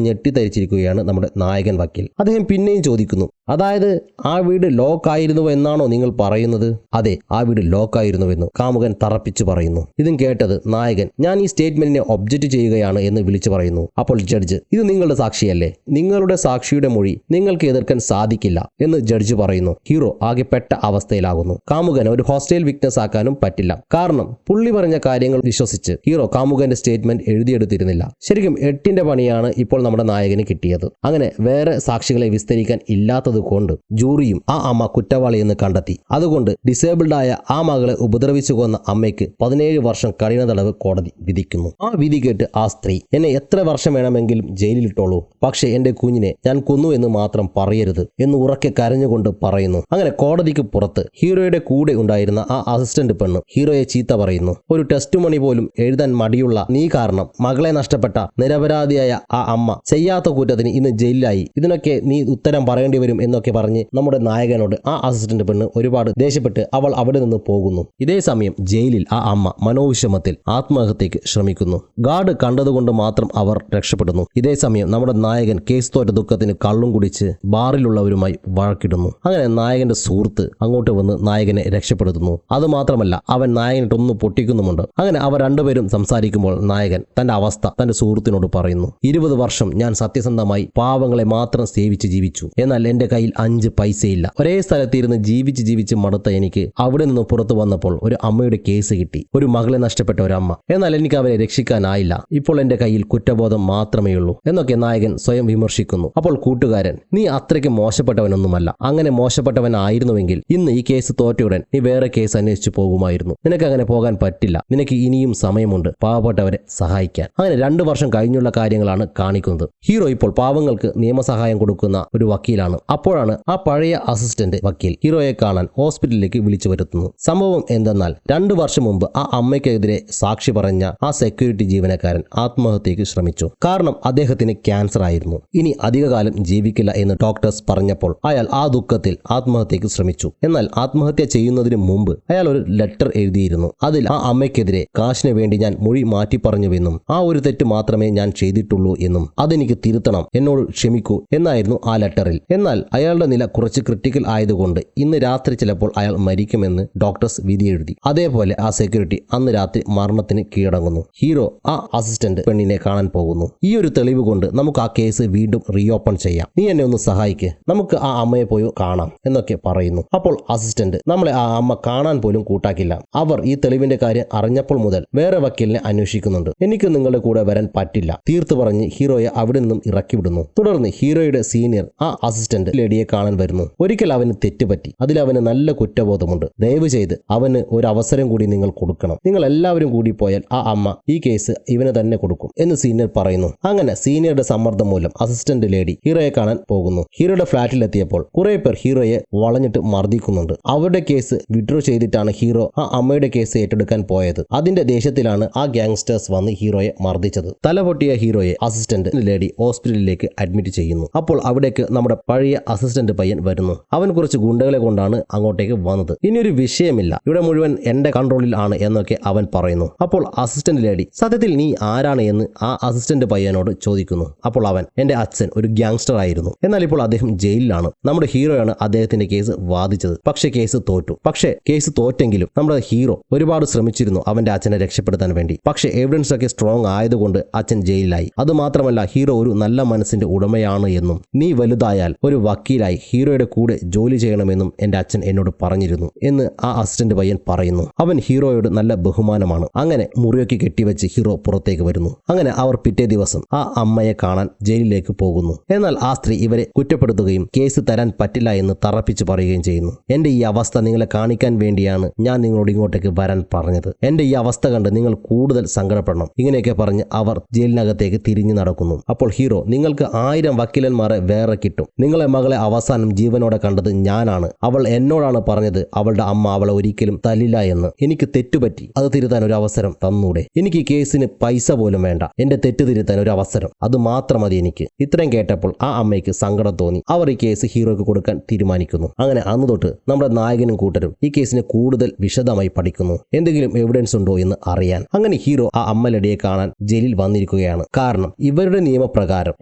ഞെട്ടിത്തരിച്ചിരിക്കുകയാണ് നമ്മുടെ നായകൻ വക്കീൽ. അദ്ദേഹം പിന്നെയും ചോദിക്കുന്നു, അതായത് ആ വീട് ലോക്ക് ആയിരുന്നുവോ എന്നാണോ നിങ്ങൾ പറയുന്നത്? അതെ, ആ വീട് ലോക്ക് ആയിരുന്നുവെന്ന് കാമുകൻ തറപ്പിച്ചു പറയുന്നു. ഇതും കേട്ടത് നായകൻ, ഞാൻ ഈ സ്റ്റേറ്റ്മെന്റിനെ ഒബ്ജക്റ്റ് ചെയ്യുകയാണ് എന്ന് വിളിച്ചു പറയുന്നു. അപ്പോൾ ജഡ്ജ്, ഇത് നിങ്ങളുടെ സാക്ഷിയല്ലേ, നിങ്ങളുടെ സാക്ഷിയുടെ മൊഴി നിങ്ങൾക്ക് എതിർക്കാൻ സാധിക്കില്ല എന്ന് ജഡ്ജ് പറയുന്നു. ഹീറോ ആകെ പെട്ട അവസ്ഥയിലാകുന്നു. കാമുകനെ ഒരു ഹോസ്റ്റൈൽ വിറ്റ്നസ് ആക്കാനും പറ്റില്ല. കാരണം പുള്ളി പറഞ്ഞ കാര്യങ്ങൾ വിശ്വസിച്ച് ഹീറോ കാമുകന്റെ സ്റ്റേറ്റ്മെന്റ് എഴുതിയെടുത്തിരുന്നില്ല. ശരിക്കും 8ന്റെ പണിയാണ് ഇപ്പോൾ നമ്മുടെ നായകന് കിട്ടിയത്. അങ്ങനെ വേറെ സാക്ഷികളെ വിസ്തരിക്കാൻ ഇല്ലാത്തത് കൊണ്ട് ജൂറിയും ആ അമ്മ കുറ്റവാളി എന്ന് കണ്ടെത്തി. അതുകൊണ്ട് ഡിസേബിൾഡ് ആയ ആ മകളെ ഉപദ്രവിച്ചു കൊന്ന അമ്മയ്ക്ക് 17 വർഷം കഠിന തടവ് കോടതി വിധിക്കുന്നു. ആ വിധി കേട്ട് ആ സ്ത്രീ, എന്നെ എത്ര വർഷം വേണമെങ്കിലും ജയിലിലിട്ടോളൂ, പക്ഷേ എന്റെ കുഞ്ഞിനെ ഞാൻ കൊന്നു എന്ന് മാത്രം പറയരുത് എന്ന് ഉറക്കെ കരഞ്ഞുകൊണ്ട് പറയുന്നു. അങ്ങനെ കോടതിക്ക് പുറത്ത് ഹീറോയുടെ കൂടെ ഉണ്ടായിരുന്ന ആ അസിസ്റ്റന്റ് പെണ്ണ് ഹീറോയെ ചീത്ത പറയുന്നു. ഒരു ടെസ്റ്റ് മണി പോലും എഴുതാൻ മടിയുള്ള നീ കാരണം മകളെ നഷ്ടപ്പെട്ട നിരപരാധിയായ ആ അമ്മ ചെയ്യാത്ത കുറ്റത്തിന് ഇന്ന് ജയിലിലായി, ഇതിനൊക്കെ നീ ഉത്തരം പറയേണ്ടി വരും എന്നൊക്കെ പറഞ്ഞ് നമ്മുടെ നായകനോട് ആ അസിസ്റ്റന്റ് പെണ്ണ് ഒരുപാട് ദേഷ്യപ്പെട്ട് അവൾ അവിടെ നിന്ന് പോകുന്നു. ഇതേ സമയം ജയിലിൽ ആ അമ്മ മനോവിഷമത്തിൽ ആത്മഹത്യക്ക് ശ്രമിക്കുന്നു. ഗാർഡ് കണ്ടതുകൊണ്ട് മാത്രം അവർ രക്ഷപ്പെടുന്നു. ഇതേ സമയം നമ്മുടെ നായകൻ കേസ് തോറ്റ ദുഃഖത്തിന് കള്ളും കുടിച്ച് ബാറിലുള്ളവരുമായി വഴക്കിടുന്നു. അങ്ങനെ നായകന്റെ സുഹൃത്ത് അങ്ങോട്ട് വന്ന് നായകനെ രക്ഷപ്പെടുത്തുന്നു. അതുമാത്രമല്ല, അവൻ നായകനിട്ടൊന്ന് പൊട്ടിക്കുന്നുമുണ്ട്. അങ്ങനെ അവർ രണ്ടുപേരും സംസാരിക്കുമ്പോൾ നായകൻ തന്റെ അവസ്ഥ തന്റെ സുഹൃത്തിനോട് പറയുന്നു. 20 വർഷം ഞാൻ സത്യസന്ധമായി പാവങ്ങളെ മാത്രം സേവിച്ച് ജീവിച്ചു. എന്നാൽ എന്റെ കയ്യിൽ 5 പൈസയില്ല. ഒരേ സ്ഥലത്തിരുന്ന് ജീവിച്ച് മടുത്ത എനിക്ക് അവിടെ നിന്ന് പുറത്തു വന്നപ്പോൾ ഒരു അമ്മയുടെ കേസ് കിട്ടി. ഒരു മകളെ നഷ്ടപ്പെട്ട ഒരമ്മ. എന്നാൽ എനിക്ക് അവരെ രക്ഷിക്കാനായില്ല. ഇപ്പോൾ എന്റെ കയ്യിൽ കുറ്റബോധം മാത്രമേ ഉള്ളൂ എന്നൊക്കെ നായകൻ സ്വയം വിമർശിക്കുന്നു. അപ്പോൾ കൂട്ടുകാരൻ, നീ അത്രയ്ക്ക് മോശപ്പെട്ടവനൊന്നുമല്ല. അങ്ങനെ മോശപ്പെട്ടവനായിരുന്നുവെങ്കിൽ ഇന്ന് ഈ കേസ് തോറ്റയുടൻ നീ വേറെ കേസ് അന്വേഷിച്ചു പോകുമായിരുന്നു. നിനക്ക് അങ്ങനെ പോകാൻ പറ്റില്ല. നിനക്ക് ഇനിയും സമയമുണ്ട് പാവപ്പെട്ടവരെ സഹായിക്കാൻ. അങ്ങനെ 2 വർഷം കഴിഞ്ഞുള്ള കാര്യങ്ങളാണ് കാണിക്കുന്നത്. ഹീറോ ഇപ്പോൾ പാവങ്ങൾക്ക് നിയമസഹായം കൊടുക്കുന്ന ഒരു വക്കീലാണ്. അപ്പോഴാണ് ആ പഴയ അസിസ്റ്റന്റ് വക്കീൽ ഹീറോയെ കാണാൻ ഹോസ്പിറ്റലിലേക്ക് വിളിച്ചു വരുത്തുന്നു. സംഭവം എന്തെന്നാൽ 2 വർഷം മുമ്പ് ആ അമ്മയ്ക്കെതിരെ സാക്ഷി പറഞ്ഞ ആ സെക്യൂരിറ്റി ജീവനക്കാരൻ ആത്മഹത്യക്ക് ശ്രമിച്ചു. കാരണം അദ്ദേഹത്തിന് ക്യാൻസർ ആയിരുന്നു. ഇനി അധികകാലം ജീവിക്കില്ല എന്ന് ഡോക്ടേഴ്സ് പറഞ്ഞപ്പോൾ അയാൾ ആ ദുഃഖത്തിൽ ആത്മഹത്യക്ക് ശ്രമിച്ചു. എന്നാൽ ആത്മഹത്യ ചെയ്യുന്നതിന് മുമ്പ് അയാൾ ഒരു ലെറ്റർ എഴുതിയിരുന്നു. അതിൽ ആ അമ്മയ്ക്കെതിരെ കാശിന് വേണ്ടി ഞാൻ മൊഴി മാറ്റി പറഞ്ഞുവെന്നും ആ ഒരു തെറ്റ് മാത്രമേ ഞാൻ ചെയ്തിട്ടുള്ളൂ എന്നും അതെനിക്ക് തിരുത്തണം, എന്നോട് ക്ഷമിക്കൂ എന്നായിരുന്നു ആ ലെറ്ററിൽ. എന്നാൽ അയാളുടെ നില കുറച്ച് ക്രിട്ടിക്കൽ ആയതുകൊണ്ട് ഇന്ന് രാത്രി ചിലപ്പോൾ അയാൾ മരിക്കുമെന്ന് ഡോക്ടേഴ്സ് വിധി എഴുതി. അതേപോലെ ആ സെക്യൂരിറ്റി അന്ന് രാത്രി മരണത്തിന് കീഴടങ്ങുന്നു. ഹീറോ ആ അസിസ്റ്റന്റ് പെണ്ണിനെ കാണാൻ പോകുന്നു. ഈ ഒരു തെളിവ് കൊണ്ട് നമുക്ക് ആ കേസ് വീണ്ടും റീഓപ്പൺ ചെയ്യാം, നീ എന്നെ ഒന്ന് സഹായിക്ക്, നമുക്ക് ആ അമ്മയെ പോയി കാണാം എന്നൊക്കെ പറയുന്നു. അപ്പോൾ അസിസ്റ്റന്റ് നമ്മളെ ആ അമ്മ കാണാൻ പോലും കൂട്ടാക്കില്ല. അവർ ഈ തെളിവിന്റെ കാര്യം അറിഞ്ഞപ്പോൾ മുതൽ വേറെ വക്കീലിനെ അന്വേഷിക്കുന്നുണ്ട്. എനിക്ക് നിങ്ങളുടെ കൂടെ വരാൻ പറ്റില്ല തീർത്തു പറഞ്ഞ് ഹീറോയെ അവിടെ നിന്നും ഇറക്കി വിടുന്നു. തുടർന്ന് ഹീറോയുടെ സീനിയർ ആ അസിസ്റ്റന്റ് ലേഡിയെ കാണാൻ വരുന്നു. ഒരിക്കൽ അവന് തെറ്റുപറ്റി, അതിൽ അവന് നല്ല കുറ്റബോധമുണ്ട്. ദയവ് ചെയ്ത് അവന് ഒരു അവസരം കൂടി നിങ്ങൾ കൊടുക്കണം. നിങ്ങൾ എല്ലാവരും കൂടി പോയാൽ ആ അമ്മ ഈ കേസ് ഇവന് തന്നെ കൊടുക്കും എന്ന് സീനിയർ പറയുന്നു. അങ്ങനെ സീനിയറുടെ സമ്മർദ്ദം മൂലം അസിസ്റ്റന്റ് ലേഡി ഹീറോയെ കാണാൻ പോകുന്നു. ഹീറോയുടെ ഫ്ലാറ്റിലെത്തിയപ്പോൾ കുറെ പേർ ഹീറോയെ വളഞ്ഞിട്ട് മർദ്ദിക്കുന്നുണ്ട്. അവരുടെ കേസ് വിഡ്രോ ചെയ്തിട്ടാണ് ഹീറോ ആ അമ്മയുടെ കേസ് ഏറ്റെടുക്കാൻ പോയത്. അതിന്റെ ദേഷ്യത്തിലാണ് ആ ഗ്യാങ്സ്റ്റേഴ്സ് വന്ന് ഹീറോയെ മർദ്ദിച്ചത്. തലപൊട്ടിയ ഹീറോയെ അസിസ്റ്റന്റ് ലേഡി ഹോസ്പിറ്റലിലേക്ക് അഡ്മിറ്റ് ചെയ്യുന്നു. അപ്പോൾ അവിടേക്ക് നമ്മുടെ പഴയ അസിസ്റ്റന്റ് പയ്യൻ വരുന്നു. അവൻ കുറച്ച് ഗുണ്ടകളെ കൊണ്ടാണ് അങ്ങോട്ടേക്ക് വന്നത്. ഇനിയൊരു വിഷയമില്ല, ഇവിടെ മുഴുവൻ എന്റെ കൺട്രോളിൽ ആണ് എന്നൊക്കെ അവൻ പറയുന്നു. അപ്പോൾ അസിസ്റ്റന്റ് ലേഡി, സത്യത്തിൽ നീ ആരാണ് എന്ന് ആ അസിസ്റ്റന്റ് പയ്യനോട് ചോദിക്കുന്നു. അപ്പോൾ അവൻ, എന്റെ അച്ഛൻ ഒരു ഗ്യാങ്സ്റ്റർ ആയിരുന്നു, എന്നാൽ ഇപ്പോൾ അദ്ദേഹം ജയിലിലാണ്. നമ്മുടെ ഹീറോയാണ് അദ്ദേഹത്തിന്റെ കേസ് വാദിച്ചത്. പക്ഷേ കേസ് തോറ്റു. പക്ഷേ കേസ് തോറ്റെങ്കിലും നമ്മുടെ ഹീറോ ഒരുപാട് ശ്രമിച്ചിരുന്നു അവന്റെ അച്ഛനെ രക്ഷപ്പെടുത്താൻ വേണ്ടി. പക്ഷേ എവിഡൻസ് ഒക്കെ സ്ട്രോങ് ആയതുകൊണ്ട് അച്ഛൻ ജയിലിലായി. അതുമാത്രമല്ല ഹീറോ ഒരു നല്ല മനസ്സിന്റെ ഉടമയാണ് എന്നും നീ വലുതായാൽ ഒരു വക്കീലായി ഹീറോയുടെ കൂടെ ജോലി ചെയ്യണമെന്നും എന്റെ അച്ഛൻ എന്നോട് പറഞ്ഞിരുന്നു എന്ന് ആ അസിസ്റ്റന്റ് പയ്യൻ പറയുന്നു. അവൻ ഹീറോയോട് നല്ല ബഹുമാനമാണ്. അങ്ങനെ മുറിയൊക്കെ കെട്ടിവെച്ച് ഹീറോ പുറത്തേക്ക് വരുന്നു. അങ്ങനെ അവർ പിറ്റേ ദിവസം ആ അമ്മയെ കാണാൻ ജയിലിലേക്ക് പോകുന്നു. എന്നാൽ ആ സ്ത്രീ ഇവരെ കുറ്റപ്പെടുത്തുകയും കേസ് തരാൻ പറ്റില്ല എന്ന് തറപ്പിച്ച് പറയുകയും ചെയ്യുന്നു. എന്റെ ഈ അവസ്ഥ നിങ്ങളെ കാണിക്കാൻ വേണ്ടിയാണ് ഞാൻ നിങ്ങളോട് ഇങ്ങോട്ടേക്ക് വരാൻ പറഞ്ഞത്. എന്റെ ഈ അവസ്ഥ കണ്ട് നിങ്ങൾ കൂടുതൽ സങ്കടപ്പെടണം. ഇങ്ങനെയൊക്കെ പറഞ്ഞ് അവർ ജയിലിനകത്തേക്ക് തിരിഞ്ഞു നടക്കുന്നു. അപ്പോൾ ഹീറോ, നിങ്ങൾക്ക് 1000 വക്കീലന്മാരെ വേറെ കിട്ടും. നിങ്ങളെ മകളെ അവസാനം ജീവനോടെ കണ്ടത് ഞാനാണ്. അവൾ എന്നോടാണ് പറഞ്ഞത് അവളുടെ അമ്മ അവളെ ഒരിക്കലും തല്ലില്ല എന്ന്. എനിക്ക് തെറ്റുപറ്റി, അത് തിരുത്താൻ ഒരു അവസരം തന്നൂടെ? എനിക്ക് ഈ കേസിന് പൈസ പോലും വേണ്ട, എന്റെ തെറ്റ് തിരുത്താൻ ഒരു അവസരം, അത് മാത്രം മതി എനിക്ക്. ഇത്രയും കേട്ടപ്പോൾ ആ അമ്മയ്ക്ക് സങ്കടം തോന്നി. അവർ ഈ കേസ് ഹീറോയ്ക്ക് കൊടുക്കാൻ തീരുമാനിക്കുന്നു. അങ്ങനെ അന്ന് തൊട്ട് നമ്മുടെ നായകനും കൂട്ടരും ഈ കേസിനെ കൂടുതൽ വിശദമായി പഠിക്കുന്നു, എന്തെങ്കിലും എവിഡൻസ് ഉണ്ടോ എന്ന് അറിയാൻ. അങ്ങനെ ഹീറോ ആ അമ്മലടിയെ കാണാൻ ജയിലിൽ വന്നിരിക്കുകയാണ്. കാരണം ഇവരുടെ നിയമപ്രകാരം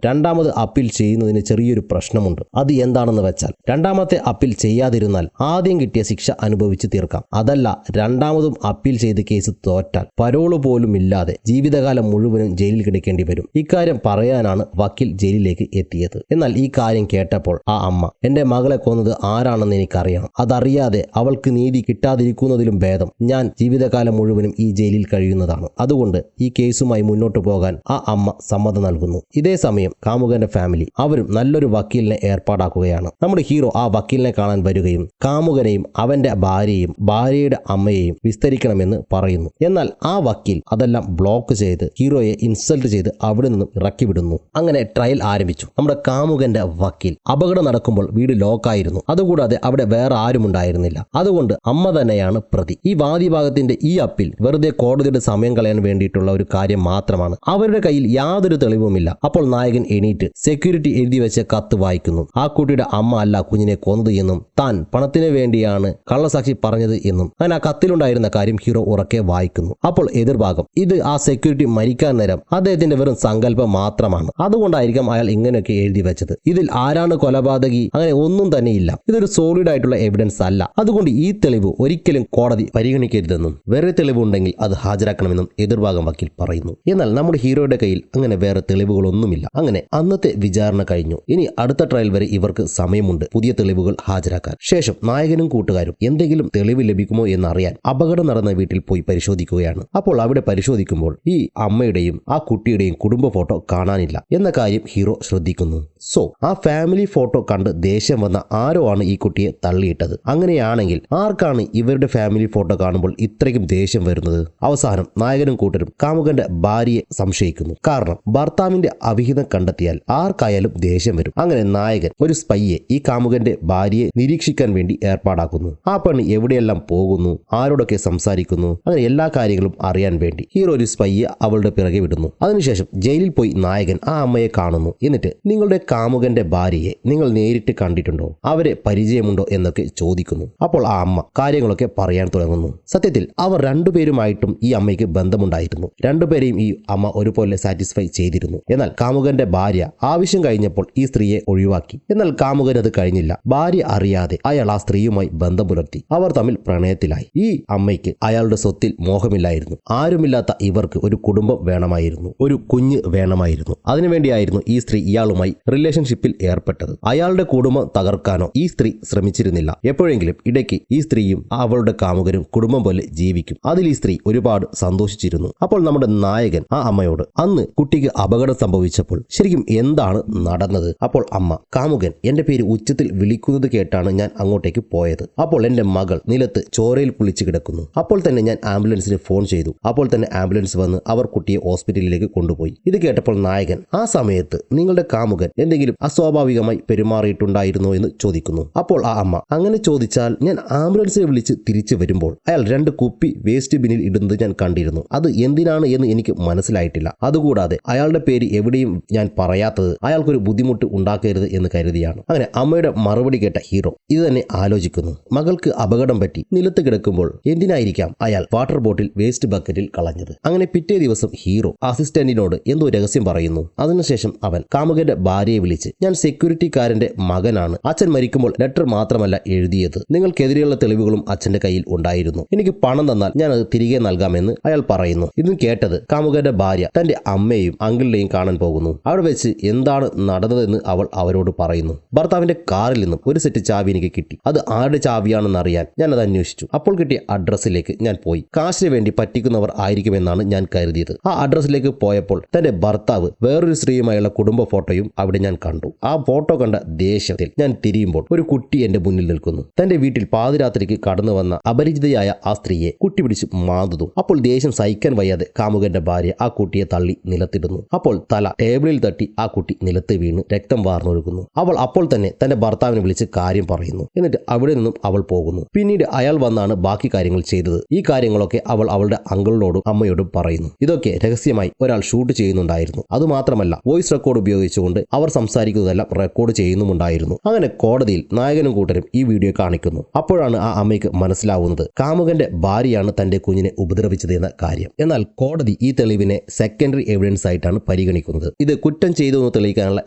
രണ്ടാമത് അപ്പീൽ ചെയ്യുന്നതിന് ചെറിയൊരു പ്രശ്നമുണ്ട്. അത് എന്താണെന്ന് വെച്ചാൽ, രണ്ടാമത്തെ അപ്പീൽ ചെയ്യാതിരുന്നാൽ ആദ്യം കിട്ടിയ ശിക്ഷ അനുഭവിച്ച് തീർക്കാം. അതല്ല, രണ്ടാമതും അപ്പീൽ ചെയ്ത് കേസ് തോറ്റാൽ പരോള് പോലും ഇല്ലാതെ ജീവിതകാലം മുഴുവനും ജയിലിൽ കിടക്കേണ്ടി വരും. ഇക്കാര്യം പറയാനാണ് വക്കീൽ ജയിലിലേക്ക് എത്തിയത്. എന്നാൽ ഈ കാര്യം കേട്ടപ്പോൾ ആ അമ്മ, എന്റെ മകളെ കൊന്നത് ആരാണെന്ന് എനിക്കറിയണം, അതറിയാതെ അവൾക്ക് നീതി കിട്ടാതിരിക്കുന്നതിലും ഭേദം ഞാൻ ജീവിതകാലം മുഴുവനും ഈ ജയിലിൽ കഴിയുന്നതാണ്. അതുകൊണ്ട് ഈ കേസുമായി മുന്നോട്ട് പോകാൻ ആ അമ്മ സമ്മതം നൽകുന്നു. ഇതേ സമയം കാമുകന്റെ ഫാമിലി അവരും നല്ലൊരു വക്കീലിനെ ഏർപ്പാടാക്കുകയാണ്. നമ്മുടെ ഹീറോ ആ വക്കീലിനെ കാണാൻ വരികയും കാമുകനെയും അവന്റെ ഭാര്യയെയും ഭാര്യയുടെ അമ്മയെയും വിസ്തരിക്കണമെന്ന് പറയുന്നു. എന്നാൽ ആ വക്കീൽ അതെല്ലാം ബ്ലോക്ക് ചെയ്ത് ഹീറോയെ ഇൻസൾട്ട് ചെയ്ത് അവിടെ നിന്നും ഇറക്കി വിടുന്നു. അങ്ങനെ ട്രയൽ ആരംഭിച്ചു. നമ്മുടെ കാമുകന്റെ വക്കീൽ അപകടം നടക്കുമ്പോൾ വീട് ലോക്കായിരുന്നു. അതുകൂടാതെ അവിടെ വേറെ ആരും ഉണ്ടായിരുന്നില്ല. അതുകൊണ്ട് അമ്മ തന്നെയാണ് പ്രതി. ഈ വാദിഭാഗത്തിന്റെ ഈ അപ്പീൽ വെറുതെ കോടതിയുടെ സമയം കളയാൻ വേണ്ടിയിട്ടുള്ള ഒരു കാര്യം മാത്രമാണ്. അവരുടെ കയ്യിൽ യാതൊരു തെളിവുമില്ല. അപ്പോൾ നായകൻ എണീറ്റ് സെക്യൂരിറ്റി എഴുതി വെച്ച കത്ത് വായിക്കുന്നു. ആ കുട്ടിയുടെ അമ്മ അല്ല കുഞ്ഞിനെ കൊന്നത് എന്നും താൻ പണത്തിന് വേണ്ടിയാണ് കള്ളസാക്ഷി പറഞ്ഞത് എന്നും. അങ്ങനെ ആ കത്തിലുണ്ടായിരുന്ന കാര്യം ഹീറോ ഉറക്കെ വായിക്കുന്നു. അപ്പോൾ എതിർഭാഗം, ഇത് ആ സെക്യൂരിറ്റി മരിക്കാൻ നേരം അദ്ദേഹത്തിന്റെ വെറും സങ്കല്പം മാത്രമാണ്, അതുകൊണ്ടായിരിക്കാം അയാൾ ഇങ്ങനെയൊക്കെ എഴുതി വെച്ചത്. ഇതിൽ ആരാണ് കൊലപാതകി അങ്ങനെ ഒന്നും തന്നെയില്ല. ഇതൊരു സോളിഡ് ആയിട്ടുള്ള എവിഡൻസ് അല്ല. അതുകൊണ്ട് ഈ തെളിവ് ഒരിക്കലും കോടതി പരിഗണിക്കരുതെന്നും വേറെ തെളിവുണ്ടെങ്കിൽ അത് ഹാജരാക്കണമെന്നും എതിർഭാഗം വക്കീൽ പറയുന്നു. എന്നാൽ നമ്മുടെ ഹീറോയുടെ കയ്യിൽ അങ്ങനെ വേറെ തെളിവുകളൊന്നുമില്ല. അങ്ങനെ അന്നത്തെ വിചാരണ കഴിഞ്ഞു. ഇനി അടുത്ത ട്രയൽ വരെ ഇവർക്ക് സമയമുണ്ട് പുതിയ തെളിവുകൾ ഹാജരാക്കാൻ. ശേഷം നായകനും കൂട്ടുകാരും എന്തെങ്കിലും തെളിവ് ലഭിക്കുമോ എന്നറിയാൻ അപകടം നടന്ന വീട്ടിൽ പോയി പരിശോധിക്കുകയാണ്. അപ്പോൾ അവിടെ പരിശോധിക്കുമ്പോൾ ഈ അമ്മയുടെയും ആ കുട്ടിയുടെയും കുടുംബ ഫോട്ടോ കാണാനില്ല എന്ന കാര്യം ഹീറോ ശ്രദ്ധിക്കുന്നു. സോ ആ ഫാമിലി ഫോട്ടോ കണ്ട് ദേഷ്യം വന്ന ആരോ ആണ് ഈ കുട്ടിയെ തള്ളിയിട്ടത്. അങ്ങനെയാണെങ്കിൽ ആർക്കാണ് ഇവരുടെ ഫാമിലി ഫോട്ടോ കാണുമ്പോൾ ഇത്രയ്ക്കും ദേഷ്യം വരുന്നത്? അവസാനം നായകനും കൂട്ടരും കാമുകന്റെ ഭാര്യയെ സംശയിക്കുന്നു. കാരണം ഭർത്താവിന്റെ അവിഹിതം കണ്ടെത്തിയാൽ ആർക്കായാലും ദേഷ്യം വരും. അങ്ങനെ നായകൻ ഒരു സ്പൈയെ ഈ കാമുകന്റെ ഭാര്യയെ നിരീക്ഷിക്കാൻ വേണ്ടി ഏർപ്പാടാക്കുന്നു. ആ പെണ്ണ് എവിടെയെല്ലാം പോകുന്നു, ആരോടൊക്കെ സംസാരിക്കുന്നു, അങ്ങനെ എല്ലാ കാര്യങ്ങളും അറിയാൻ വേണ്ടി ഹീറോ ഒരു സ്പൈയെ അവളുടെ പിറകെ വിടുന്നു. അതിനുശേഷം ജയിലിൽ പോയി നായകൻ ആ അമ്മയെ കാണുന്നു. എന്നിട്ട് നിങ്ങളുടെ കാമുകന്റെ ഭാര്യയെ നിങ്ങൾ നേരിട്ട് കണ്ടിട്ടുണ്ടോ, അവരെ പരിചയമുണ്ടോ എന്നൊക്കെ ചോദിക്കുന്നു. അപ്പോൾ ആ അമ്മ കാര്യങ്ങളൊക്കെ പറയാൻ തുടങ്ങുന്നു. സത്യത്തിൽ അവർ രണ്ടുപേരുമായിട്ടും ഈ അമ്മയ്ക്ക് ബന്ധമുണ്ടായിരുന്നു. രണ്ടുപേരെയും ഈ അമ്മ ഒരുപോലെ സാറ്റിസ്ഫൈ ചെയ്തിരുന്നു. എന്നാൽ കാമുകന്റെ ഭാര്യ ആവശ്യം കഴിഞ്ഞപ്പോൾ ഈ സ്ത്രീയെ ഒഴിവാക്കി. എന്നാൽ കാമുകൻ അത് കഴിഞ്ഞില്ല. ഭാര്യ അറിയാതെ അയാൾ ആ സ്ത്രീയുമായി ബന്ധം പുലർത്തി. അവർ തമ്മിൽ പ്രണയത്തിലായി. ഈ അമ്മയ്ക്ക് അയാളുടെ സ്വത്തിൽ മോഹമില്ലായിരുന്നു. ആരുമില്ലാത്ത ഇവർക്ക് ഒരു കുടുംബം വേണമായിരുന്നു, ഒരു കുഞ്ഞ് വേണമായിരുന്നു. അതിനുവേണ്ടിയായിരുന്നു ഈ സ്ത്രീ ഇയാളുമായി റിലേഷൻഷിപ്പിൽ ഏർപ്പെട്ടത്. അയാളുടെ കുടുംബം തകർക്കാനോ ഈ സ്ത്രീ ശ്രമിച്ചിരുന്നില്ല. എപ്പോഴെങ്കിലും ഇടയ്ക്ക് ഈ സ്ത്രീയും അവളുടെ കാമുകരും കുടുംബം പോലെ ജീവിക്കും. അതിൽ ഈ സ്ത്രീ ഒരുപാട് സന്തോഷിച്ചിരുന്നു. അപ്പോൾ നമ്മുടെ നായകൻ ആ അമ്മയോട് അന്ന് കുട്ടിക്ക് അപകടം സംഭവിച്ചപ്പോൾ ശരിക്കും എന്താണ് നടന്നത്? അപ്പോൾ അമ്മ, കാമുകൻ എന്റെ പേര് ഉച്ചത്തിൽ വിളിക്കുന്നത് കേട്ടാണ് ഞാൻ അങ്ങോട്ടേക്ക് പോയത്. അപ്പോൾ എന്റെ മകൾ നിലത്ത് ചോരയിൽ കുളിച്ച് കിടക്കുന്നു. അപ്പോൾ തന്നെ ഞാൻ ആംബുലൻസിന് ഫോൺ ചെയ്തു. അപ്പോൾ തന്നെ ആംബുലൻസ് വന്ന് അവർ കുട്ടിയെ ഹോസ്പിറ്റലിലേക്ക് കൊണ്ടുപോയി. ഇത് കേട്ടപ്പോൾ നായകൻ, ആ സമയത്ത് നിങ്ങളുടെ കാമുകൻ എന്തെങ്കിലും അസ്വാഭാവികമായി പെരുമാറിയിട്ടുണ്ടായിരുന്നോ എന്ന് ചോദിക്കുന്നു. അപ്പോൾ ആ അമ്മ, അങ്ങനെ ചോദിച്ചാൽ ഞാൻ ആംബുലൻസിനെ വിളിച്ച് തിരിച്ചു വരുമ്പോൾ അയാൾ 2 കുപ്പി വേസ്റ്റ് ബിന്നിൽ ഇടുന്നത് ഞാൻ കണ്ടിരുന്നു. അത് എന്തിനാണ് എന്ന് എനിക്ക് മനസ്സിലായിട്ടില്ല. അതുകൂടാതെ അയാളുടെ പേര് എവിടെയും ഞാൻ പറയാത്തത് അയാൾക്കൊരു ബുദ്ധിമുട്ട് ഉണ്ടാക്കരുത് എന്ന് കരുതിയാണ്. അങ്ങനെ അമ്മയുടെ മറുപടി കേട്ട ഹീറോ ഇത് തന്നെ ആലോചിക്കുന്നു. മകൾക്ക് അപകടം പറ്റി നിലത്ത് കിടക്കുമ്പോൾ എന്തിനായിരിക്കാം അയാൾ വാട്ടർ ബോട്ടിൽ വേസ്റ്റ് ബക്കറ്റിൽ കളഞ്ഞത്? അങ്ങനെ പിറ്റേ ദിവസം ഹീറോ അസിസ്റ്റന്റിനോട് എന്തോ രഹസ്യം പറയുന്നു. അതിനുശേഷം അവൻ കാമുകന്റെ ഭാര്യയെ വിളിച്ച്, ഞാൻ സെക്യൂരിറ്റിക്കാരന്റെ മകനാണ്. അച്ഛൻ മരിക്കുമ്പോൾ ലെറ്റർ മാത്രമല്ല എഴുതിയത്, നിങ്ങൾക്കെതിരെയുള്ള തെളിവുകളും അച്ഛന്റെ കയ്യിൽ ഉണ്ടായിരുന്നു. എനിക്ക് പണം തന്നാൽ ഞാൻ അത് തിരികെ നൽകാമെന്ന് അയാൾ പറയുന്നു. ഇതും കേട്ടത് കാമുകന്റെ ഭാര്യ തന്റെ അമ്മയെയും അങ്കിളിനെയും കാണാൻ പോകുന്നു. അവിടെ വെച്ച് എന്താണ് നടന്നതെന്ന് അവൾ അവരോട് പറയുന്നു. ഭർത്താവിന്റെ കാറിൽ നിന്നും ഒരു സെറ്റ് ചാവി എനിക്ക് കിട്ടി. അത് ആരുടെ ചാവിയാണെന്ന് അറിയാൻ ഞാൻ അത് അന്വേഷിച്ചു. അപ്പോൾ കിട്ടിയ അഡ്രസ്സിലേക്ക് ഞാൻ പോയി. കാശിന് വേണ്ടി പറ്റിക്കുന്നവർ ആയിരിക്കുമെന്നാണ് ഞാൻ കരുതിയത്. ആ അഡ്രസ്സിലേക്ക് പോയപ്പോൾ തന്റെ ഭർത്താവ് വേറൊരു സ്ത്രീയുമായുള്ള കുടുംബ ഫോട്ടോയും അവിടെ ഞാൻ കണ്ടു. ആ ഫോട്ടോ കണ്ട ദേഷ്യത്തിൽ ഞാൻ തിരിയുമ്പോൾ ഒരു കുട്ടി എന്റെ മുന്നിൽ നിൽക്കുന്നു. തന്റെ വീട്ടിൽ പാതിരാത്രിക്ക് കടന്നു വന്ന അപരിചിതയായ ആ സ്ത്രീയെ കുട്ടി പിടിച്ച് മാന്തുന്നു. അപ്പോൾ ദേഷ്യം സഹിക്കാൻ വയ്യാതെ കാമുകന്റെ ഭാര്യ ആ കുട്ടിയെ തള്ളി നിലത്തിടുന്നു. അപ്പോൾ തല ടേബിളിൽ തട്ടി ആ കുട്ടി നിലത്ത് വീണ് രക്തം വാർന്നൊഴുകുന്നു. അവൾ അപ്പോൾ തന്നെ തന്റെ ഭർത്താവിനെ വിളിച്ച് കാര്യം പറയുന്നു. എന്നിട്ട് അവിടെ നിന്നും അവൾ പോകുന്നു. പിന്നീട് അയാൾ വന്നാണ് ബാക്കി കാര്യങ്ങൾ ചെയ്തത്. ഈ കാര്യങ്ങളൊക്കെ അവൾ അവളുടെ അങ്കിളിനോടും അമ്മയോടും പറയുന്നു. ഇതൊക്കെ രഹസ്യമായി ഒരാൾ ഷൂട്ട് ചെയ്യുന്നുണ്ടായിരുന്നു. അതുമാത്രമല്ല വോയിസ് റെക്കോർഡ് ഉപയോഗിച്ചുകൊണ്ട് അവർ സംസാരിക്കുന്നതെല്ലാം റെക്കോർഡ് ചെയ്യുന്നുമുണ്ടായിരുന്നു. അങ്ങനെ കോടതിയിൽ നായകനും കൂട്ടരും ഈ വീഡിയോ കാണിക്കുന്നു. അപ്പോഴാണ് ആ അമ്മയ്ക്ക് മനസ്സിലാവുന്നത് കാമുകന്റെ ഭാര്യയാണ് തന്റെ കുഞ്ഞിനെ ഉപദ്രവിച്ചത് എന്ന കാര്യം. എന്നാൽ കോടതി ഈ തെളിവിനെ സെക്കൻഡറി എവിഡൻസ് ആയിട്ടാണ് പരിഗണിക്കുന്നത്. ഇത് കുറ്റം ചെയ്തു എന്ന് തെളിയിക്കാനുള്ള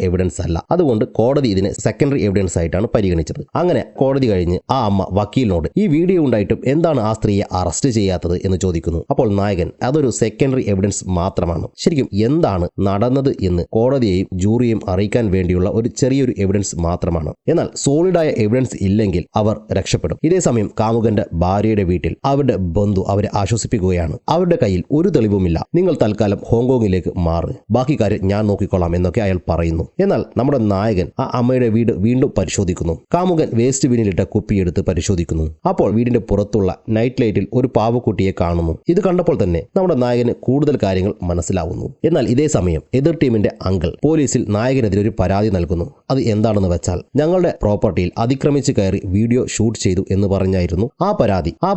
എവിഡൻസ് അല്ല. അതുകൊണ്ട് കോടതി ഇതിനെ സെക്കൻഡറി എവിഡൻസ് ആയിട്ടാണ് പരിഗണിച്ചത്. അങ്ങനെ കോടതി കഴിഞ്ഞ് ആ അമ്മ വക്കീലിനോട് ഈ വീഡിയോ ഉണ്ടായിട്ടും എന്താണ് ആ സ്ത്രീയെ അറസ്റ്റ് ചെയ്യാത്തത് എന്ന് ചോദിക്കുന്നു. അപ്പോൾ നായകൻ അതൊരു സെക്കൻഡറി എവിഡൻസ് മാത്രമാണ്, ശരിക്കും എന്താണ് നടന്നത് എന്ന് കോടതിയെയും ജൂറിയെയും അറിയിക്കാൻ വേണ്ടിയുള്ള ഒരു ചെറിയൊരു എവിഡൻസ് മാത്രമാണ്. എന്നാൽ സോളിഡായ എവിഡൻസ് ഇല്ലെങ്കിൽ അവർ രക്ഷപ്പെടും. ഇതേ സമയം കാമുകന്റെ ഭാര്യയുടെ വീട്ടിൽ അവരുടെ ബന്ധു അവരെ ആശ്വസിപ്പിക്കുകയാണ്. അവരുടെ കയ്യിൽ ഒരു തെളിവുമില്ല, നിങ്ങൾ തൽക്കാലം ഹോങ്കോങ്ങിലേക്ക് മാറ്, ബാക്കി കാര്യം ഞാൻ നോക്കിക്കൊള്ളാം എന്നൊക്കെ അയാൾ പറയുന്നു. എന്നാൽ നമ്മുടെ നായകൻ ആ അമ്മയുടെ വീട് വീണ്ടും പരിശോധിക്കുന്നു. കാമുകൻ വേസ്റ്റ് ബിന്നിലിട്ട കുപ്പിയെടുത്ത് പരിശോധിക്കുന്നു. അപ്പോൾ വീടിന്റെ പുറത്തുള്ള നൈറ്റ് ലൈറ്റിൽ ഒരു പാവക്കുട്ടിയെ കാണുന്നു. ഇത് കണ്ടപ്പോൾ തന്നെ നമ്മുടെ നായകന് കൂടുതൽ കാര്യങ്ങൾ മനസ്സിലാവുന്നു. എന്നാൽ ഇതേ സമയം എതിർ ടീമിന്റെ അങ്കിൾ പോലീസിൽ നായകനെതിരെ ഒരു പരാതി നൽകുന്നു. അത് എന്താണെന്ന് വെച്ചാൽ ഞങ്ങളുടെ പ്രോപ്പർട്ടിയിൽ അതിക്രമിച്ച് കയറി വീഡിയോ ഷൂട്ട് ചെയ്തു എന്ന് പറഞ്ഞായിരുന്നു ആ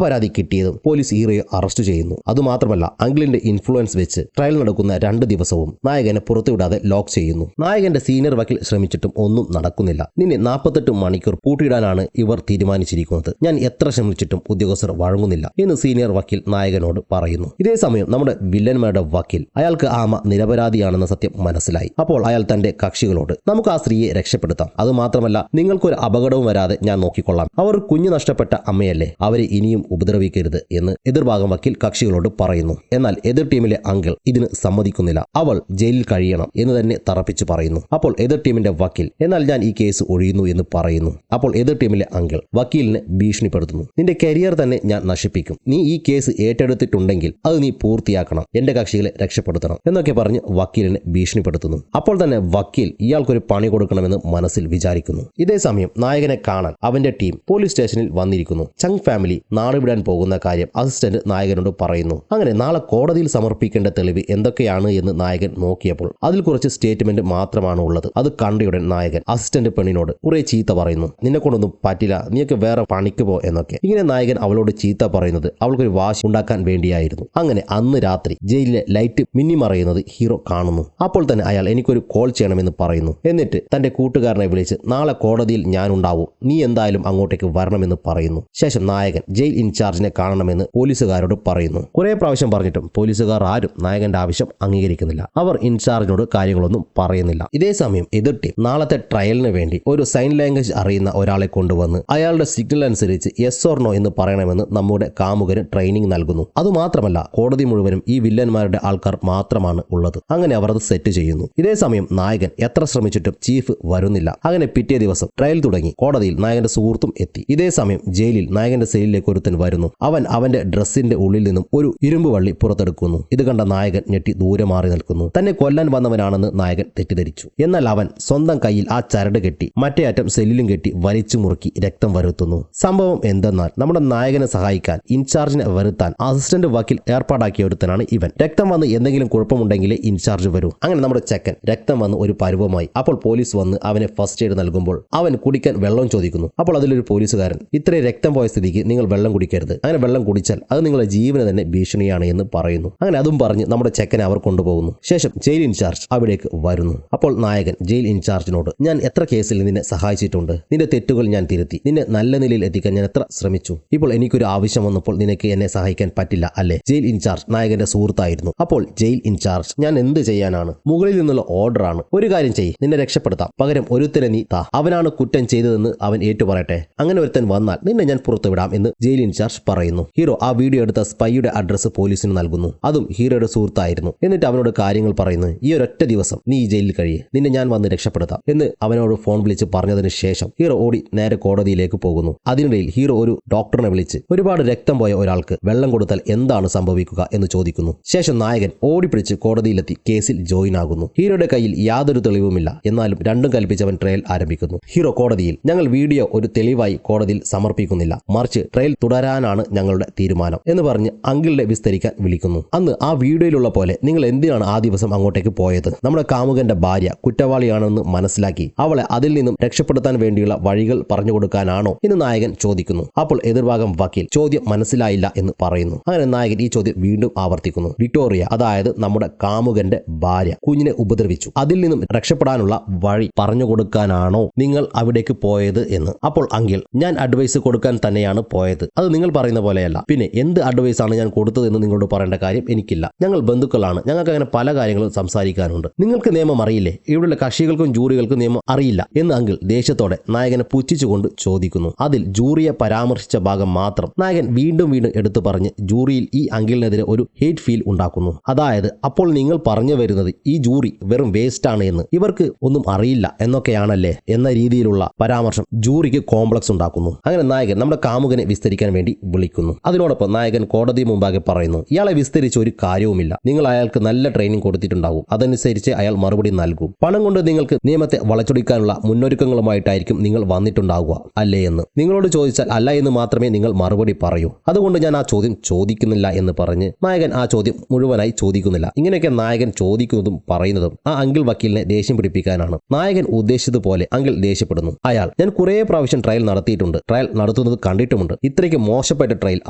പരാതി കിട്ടിയതും പോലീസ് ഹീറോയെ അറസ്റ്റ് ചെയ്യുന്നു. അതുമാത്രമല്ല അങ്കിളിന്റെ ഇൻഫ്ലുവൻസ് വെച്ച് ട്രയൽ നടക്കുന്ന 2 ദിവസവും നായകനെ പുറത്തുവിടാതെ ലോക്ക് ചെയ്യുന്നു. നായകന്റെ സീനിയർ വക്കീൽ ശ്രമിച്ചിട്ടും ഒന്നും നടക്കുന്നില്ല. നിന്നെ 48 മണിക്കൂർ പൂട്ടിയിടാനാണ് ഇവർ തീരുമാനിച്ചിരിക്കുന്നത്. ഞാൻ എത്ര ശ്രമിച്ചിട്ടും ഉദ്യോഗസ്ഥർ വഴങ്ങുന്നില്ല എന്ന് സീനിയർ വക്കീൽ നായകനോട് പറയുന്നു. ഇതേ സമയം നമ്മുടെ വില്ലന്മാരുടെ വക്കീൽ അയാൾക്ക് ആമ നിരപരാധിയാണെന്ന സത്യം മനസ്സിലായി. അപ്പോൾ അയാൾ തന്റെ കക്ഷികളോട് നമുക്ക് ആ സ്ത്രീയെ രക്ഷപ്പെടുത്താം, അതുമാത്രമല്ല നിങ്ങൾക്കൊരു അപകടവും വരാതെ ഞാൻ നോക്കിക്കൊള്ളാം, അവർ കുഞ്ഞു നഷ്ടപ്പെട്ട അമ്മയല്ലേ, അവരെ ഇനിയും ഉപദ്രവിക്കരുത് എന്ന് എതിർഭാഗം വക്കീൽ കക്ഷികളോട് പറയുന്നു. എന്നാൽ എതിർ ടീമിലെ അങ്കിൾ ഇതിന് സമ്മതിക്കുന്നില്ല. അവൾ ജയിലിൽ കഴിയണം എന്ന് തന്നെ തറപ്പിച്ചു പറയുന്നു. അപ്പോൾ എതിർ ടീമിന്റെ വക്കീൽ എന്നാൽ ഞാൻ ഈ കേസ് ഒഴിയുന്നു എന്ന് പറയുന്നു. അപ്പോൾ എതിർ ടീമിലെ അങ്കിൾ വക്കീലിനെ ഭീഷണിപ്പെടുത്തുന്നു. നിന്റെ കരിയർ തന്നെ ഞാൻ നശിപ്പിക്കും, നീ ഈ കേസ് ഏറ്റെടുത്തിട്ടുണ്ടെങ്കിൽ അത് നീ പൂർത്തിയാക്കണം, എന്റെ കക്ഷികളെ രക്ഷപ്പെടുത്തണം എന്നൊക്കെ പറഞ്ഞ് വക്കീലിനെ ഭീഷണിപ്പെടുത്തുന്നു. അപ്പോൾ തന്നെ വക്കീൽ ഇയാൾക്കൊരു പണി കൊടുക്കണമെന്ന് മനസ്സിൽ വിചാരിക്കുന്നു. ഇതേ സമയം നായകനെ കാണാൻ അവന്റെ ടീം പോലീസ് സ്റ്റേഷനിൽ വന്നിരിക്കുന്നു. ചങ് ഫാമിലി നാട് വിടാൻ പോകുന്ന കാര്യം അസിസ്റ്റന്റ് നായകനോട് പറയുന്നു. അങ്ങനെ നാളെ കോടതിയിൽ സമർപ്പിക്കേണ്ട തെളിവ് എന്തൊക്കെയാണ് എന്ന് നായകൻ നോക്കിയപ്പോൾ അതിൽ കുറച്ച് സ്റ്റേറ്റ്മെന്റ് മാത്രമാണ് ഉള്ളത്. അത് കണ്ടയുടൻ നായകൻ അസിസ്റ്റന്റ് പെണ്ണിനോട് കുറെ ചീത്ത പറയുന്നു. നിന്നെ കൊണ്ടൊന്നും പറ്റില്ല, നീയൊക്കെ വേറെ പണിക്ക് പോ എന്നൊക്കെ. ഇങ്ങനെ നായകൻ അവളോട് ചീത്ത പറയുന്നത് അവൾക്കൊരു വാശി ഉണ്ടാക്കാൻ വേണ്ടിയായിരുന്നു. അങ്ങനെ അന്ന് രാത്രി ജയിലിലെ ലൈറ്റ് മിന്നിമറയുന്നത് ഹീറോ കാണുന്നു. അപ്പോൾ തന്നെ അയാൾ എനിക്കൊരു കോൾ ചെയ്യണമെന്ന് പറയുന്നു. എന്നിട്ട് തന്റെ കൂട്ടുകാരനെ വിളിച്ച് നാളെ കോടതിയിൽ ഞാനുണ്ടാവും, നീ എന്തായാലും അങ്ങോട്ടേക്ക് വരണമെന്ന് പറയുന്നു. ശേഷം നായകൻ ജയിൽ ഇൻചാർജിനെ കാണണമെന്ന് പോലീസുകാരോട് പറയുന്നു. കുറെ പ്രാവശ്യം പറഞ്ഞിട്ടും പോലീസുകാർ ആരും നായകന്റെ ആവശ്യം അംഗീകരിക്കുന്നില്ല. അവർ ഇൻചാർജിനോട് കാര്യങ്ങളൊന്നും പറയുന്നില്ല. ഇതേ സമയം എതിർ ടീം നാളത്തെ ട്രയലിന് വേണ്ടി ഒരു സൈൻ ലാംഗ്വേജ് അറിയുന്ന ഒരാളെ കൊണ്ടുവന്ന് അയാളുടെ സിഗ്നൽ അനുസരിച്ച് യെസ് ഓർ നോ എന്ന് പറയണമെന്ന് നമ്മുടെ കാമുകന് ട്രെയിനിങ് നൽകുന്നു. അതുമാത്രമല്ല കോടതി മുഴുവനും ഈ വില്ലന്മാരുടെ ആൾക്കാർ മാത്രമാണ് ഉള്ളത്. അങ്ങനെ അവർ അത് സെറ്റ് ചെയ്യുന്നു. ഇതേ സമയം നായകൻ എത്ര ശ്രമിച്ചിട്ടും ചീഫ് വരുന്നില്ല. അങ്ങനെ പിറ്റേ ദിവസം ട്രയൽ തുടങ്ങി. കോടതിയിൽ നായകന്റെ സുഹൃത്തും എത്തി. ഇതേ സമയം ജയിലിൽ നായകന്റെ സെല്ലിലേക്ക് ഒരുത്തൻ വരുന്നു. അവൻ അവന്റെ ഡ്രസ്സിന്റെ ഉള്ളിൽ നിന്നും ഒരു ഇരുമ്പ് വള്ളി പുറത്തെടുക്കുന്നു. ഇത് കണ്ട നായകൻ ഞെട്ടി ദൂരെ മാറി നിൽക്കുന്നു. തന്നെ കൊല്ലാൻ വന്നവനാണെന്ന് നായകൻ തെറ്റിദ്ധരിച്ചു. എന്നാൽ അവൻ സ്വന്തം കയ്യിൽ ആ ചരട് കെട്ടി മറ്റേ അറ്റം സെല്ലിലും കെട്ടി വലിച്ചു മുറുക്കി രക്തം വരുത്തുന്നു. സംഭവം എന്തെന്നാൽ നമ്മുടെ നായകനെ സഹായിക്കാൻ ഇൻചാർജിനെ വരുത്താൻ അസിസ്റ്റന്റ് വക്കീൽ ഏർപ്പാടാക്കിയ ഒരുത്തനാണ് ഇവൻ. രക്തം വന്ന് എന്തെങ്കിലും കുഴപ്പമുണ്ടെങ്കിലേ ഇൻചാർജ് വരൂ. അങ്ങനെ നമ്മുടെ ചെക്കൻ രക്തം വന്ന് ഒരു പരുവമായി. അപ്പോൾ പോലീസ് വന്ന് അവനെ ഫസ്റ്റ് എയ്ഡ് നൽകുമ്പോൾ അവൻ കുടിക്കാൻ വെള്ളം ചോദിക്കുന്നു. അപ്പോൾ അതിലൊരു പോലീസുകാരൻ ഇത്രയും രക്തം പോയ സ്ഥിതിക്ക് നിങ്ങൾ വെള്ളം കുടിക്കരുത്, അങ്ങനെ വെള്ളം കുടിച്ചാൽ അത് നിങ്ങളുടെ ജീവന് തന്നെ ഭീഷണിയാണ് എന്ന് പറയുന്നു. അങ്ങനെ അതും പറഞ്ഞ് നമ്മുടെ ചെക്കനെ അവർ കൊണ്ടുപോകുന്നു. ശേഷം ജയിൽ ഇൻചാർജ് അവിടേക്ക് വരുന്നു. അപ്പോൾ നായകൻ ജയിൽ ഇൻചാർജിനോട് ഞാൻ എത്ര കേസിൽ നിന്നെ സഹായിച്ചിട്ടുണ്ട്, നിന്റെ തെറ്റുകൾ ഞാൻ തിരുത്തി, നിന്നെ നല്ല നിലയിൽ എത്തിക്കാൻ ഞാൻ എത്ര ശ്രമിച്ചു, ഇപ്പോൾ എനിക്കൊരു ആവശ്യം വന്നപ്പോൾ നിനക്ക് എന്നെ സഹായിക്കാൻ പറ്റില്ല അല്ലേ? ജയിൽ ഇൻചാർജ് നായകന്റെ സുഹൃത്തായിരുന്നു. അപ്പോൾ ജയിൽ ഇൻചാർജ് ഞാൻ എന്ത് ചെയ്യാനാണ്, മുകളിൽ നിന്നുള്ള ഓർഡറാണ്, ഒരു കാര്യം ചെയ്യ്, നിന്നെ രക്ഷപ്പെടുത്താം, പകരം ഒരുത്തനെ നീ താ, അവനാണ് കുറ്റം ചെയ്തതെന്ന് അവൻ ഏറ്റുപറയട്ടെ, അങ്ങനെ ഒരുത്തൻ വന്നാൽ നിന്നെ ഞാൻ പുറത്തുവിടാം എന്ന് ജയിൽ ഇൻചാർജ് പറയുന്നു. ഹീറോ ആ വീഡിയോ എടുത്ത സ്പൈയുടെ അഡ്രസ്സ് പോലീസിന് നൽകുന്നു. അതും ഹീറോയുടെ സുഹൃത്തായിരുന്നു. എന്നിട്ട് അവനോട് കാര്യങ്ങൾ പറയുന്നു. ഈ ഒരൊറ്റ ദിവസം നീ ഈ ജയിലിൽ കഴിയേ, നിന്നെ ഞാൻ വന്ന് രക്ഷപ്പെടുത്താം എന്ന് അവനോട് ഫോൺ വിളിച്ച് പറഞ്ഞതിന് ശേഷം ഹീറോ ഓടി നേരെ കോടതിയിലേക്ക് പോകുന്നു. അതിനിടയിൽ ഹീറോ ഒരു ഡോക്ടറിനെ വിളിച്ച് ഒരുപാട് രക്തം പോയ ഒരാൾക്ക് വെള്ളം കൊടുത്താൽ എന്താണ് സംഭവിക്കുക എന്ന് ചോദിക്കുന്നു. ശേഷം നായകൻ ഓടിപ്പിടിച്ച് കോടതിയിലെത്തി കേസിൽ ജോയിൻ ആകുന്നു. ഹീറോയുടെ കയ്യിൽ യാതൊരു തെളിവുമില്ല. എന്നാലും രണ്ടും കൽപ്പിച്ചവൻ ട്രയൽ ആരംഭിക്കുന്നു. ഹീറോ കോടതിയിൽ ഞങ്ങൾ വീഡിയോ ഒരു തെളിവായി കോടതിയിൽ സമർപ്പിക്കുന്നില്ല, മറിച്ച് ട്രയൽ തുടരാനാണ് ഞങ്ങളുടെ തീരുമാനം എന്ന് പറഞ്ഞ് അങ്കിളിനെ വിസ്തരിക്കാൻ വിളിക്കുന്നു. അന്ന് ആ വീഡിയോയിലുള്ള പോലെ നിങ്ങൾ എന്തിനാണ് ആ ദിവസം അങ്ങോട്ടേക്ക് പോയത്? നമ്മുടെ കാമുകന്റെ ഭാര്യ കുറ്റവാളിയാണെന്ന് മനസ്സിലാക്കി അവളെ അതിൽ നിന്നും രക്ഷപ്പെടുത്താൻ വേണ്ടി വേണ്ടിയുള്ള വഴികൾ പറഞ്ഞു കൊടുക്കാനാണോ എന്ന് നായകൻ ചോദിക്കുന്നു. അപ്പോൾ എതിർഭാഗം വക്കീൽ ചോദ്യം മനസ്സിലായില്ല എന്ന് പറയുന്നു. അങ്ങനെ നായകൻ ഈ ചോദ്യം വീണ്ടും ആവർത്തിക്കുന്നു. വിക്ടോറിയ, അതായത് നമ്മുടെ കാമുകന്റെ ഭാര്യ, കുഞ്ഞിനെ ഉപദ്രവിച്ചു. അതിൽ നിന്നും രക്ഷപ്പെടാനുള്ള വഴി പറഞ്ഞു കൊടുക്കാനാണോ നിങ്ങൾ അവിടേക്ക് പോയത് എന്ന്. അപ്പോൾ അങ്കിൾ, ഞാൻ അഡ്വൈസ് കൊടുക്കാൻ തന്നെയാണ് പോയത്. അത് നിങ്ങൾ പറയുന്ന പോലെയല്ല. പിന്നെ എന്ത് അഡ്വൈസ് ആണ് ഞാൻ കൊടുത്തത് എന്ന് നിങ്ങളോട് പറയേണ്ട കാര്യം എനിക്കില്ല. ഞങ്ങൾ ബന്ധുക്കളാണ്. ഞങ്ങൾക്ക് അങ്ങനെ പല കാര്യങ്ങളും സംസാരിക്കാനുണ്ട്. നിങ്ങൾക്ക് നിയമം അറിയില്ലേ? ഇവിടെയുള്ള കക്ഷികൾക്കും ജൂറികൾക്കും നിയമം അറിയില്ല എന്ന് അങ്കിൾ ദേഷ്യത്തോടെ നായകനെ പുച്ഛിച്ചുകൊണ്ട് ചോദിക്കുന്നു. അതിൽ ജൂറിയെ പരാമർശിച്ച ഭാഗം മാത്രം നായകൻ വീണ്ടും വീണ്ടും എടുത്തു പറഞ്ഞ് ജൂറിയിൽ ഈ അങ്കിളിനെതിരെ ഒരു ഹേറ്റ് ഫീൽ ഉണ്ടാക്കുന്നു. അതായത് അപ്പോൾ നിങ്ങൾ പറഞ്ഞു വരുന്നത് ഈ ജൂറി വെറും വേസ്റ്റ് ആണ് എന്ന്, ഇവർക്ക് ഒന്നും അറിയില്ല എന്നൊക്കെയാണല്ലേ എന്ന രീതിയിലുള്ള പരാമർശം ജൂറിക്ക് കോംപ്ലക്സ് ഉണ്ടാക്കുന്നു. അങ്ങനെ നായകൻ നമ്മുടെ കാമുകനെ വിസ്തരിക്കാൻ വേണ്ടി വിളിക്കുന്നു. അതിനോടൊപ്പം നായകൻ കോടതി മുമ്പാകെ പറയുന്നു, ഇയാളെ വിസ്തരിച്ച ഒരു കാര്യവുമില്ല. നിങ്ങൾ അയാൾക്ക് നല്ല ട്രെയിനിങ് കൊടുത്തിട്ടുണ്ടാകും. അതനുസരിച്ച് അയാൾ മറുപടി നൽകും. പണം കൊണ്ട് നിങ്ങൾക്ക് നിയമത്തെ വളച്ചൊടിക്കാനുള്ള മുന്നൊരുക്കങ്ങളുമായിട്ടായിരിക്കും നിങ്ങൾ വന്നിട്ടുണ്ടാവുക അല്ലേ എന്ന് നിങ്ങളോട് ചോദിച്ചാൽ അല്ല എന്ന് മാത്രമേ നിങ്ങൾ മറുപടി പറയൂ. അതുകൊണ്ട് ഞാൻ ആ ചോദ്യം ചോദിക്കുന്നില്ല എന്ന് പറഞ്ഞ് നായകൻ ആ ചോദ്യം മുഴുവനായി ചോദിക്കുന്നില്ല. ഇങ്ങനെയൊക്കെ നായകൻ ചോദിക്കുന്നതും പറയുന്നതും ആ അങ്കിൾ വക്കീലിനെ ദേഷ്യം പിടിപ്പിക്കാനാണ്. നായകൻ ഉദ്ദേശിച്ചതുപോലെ അങ്കിൾ ദേഷ്യപ്പെടുന്നു. അയാൾ, ഞാൻ കുറേ പ്രാവശ്യം ട്രയൽ നടത്തിയിട്ടുണ്ട്, ട്രയൽ നടത്തുന്നത് കണ്ടിട്ടുമുണ്ട്. ഇത്രയ്ക്ക് മോശപ്പെട്ട ട്രയൽ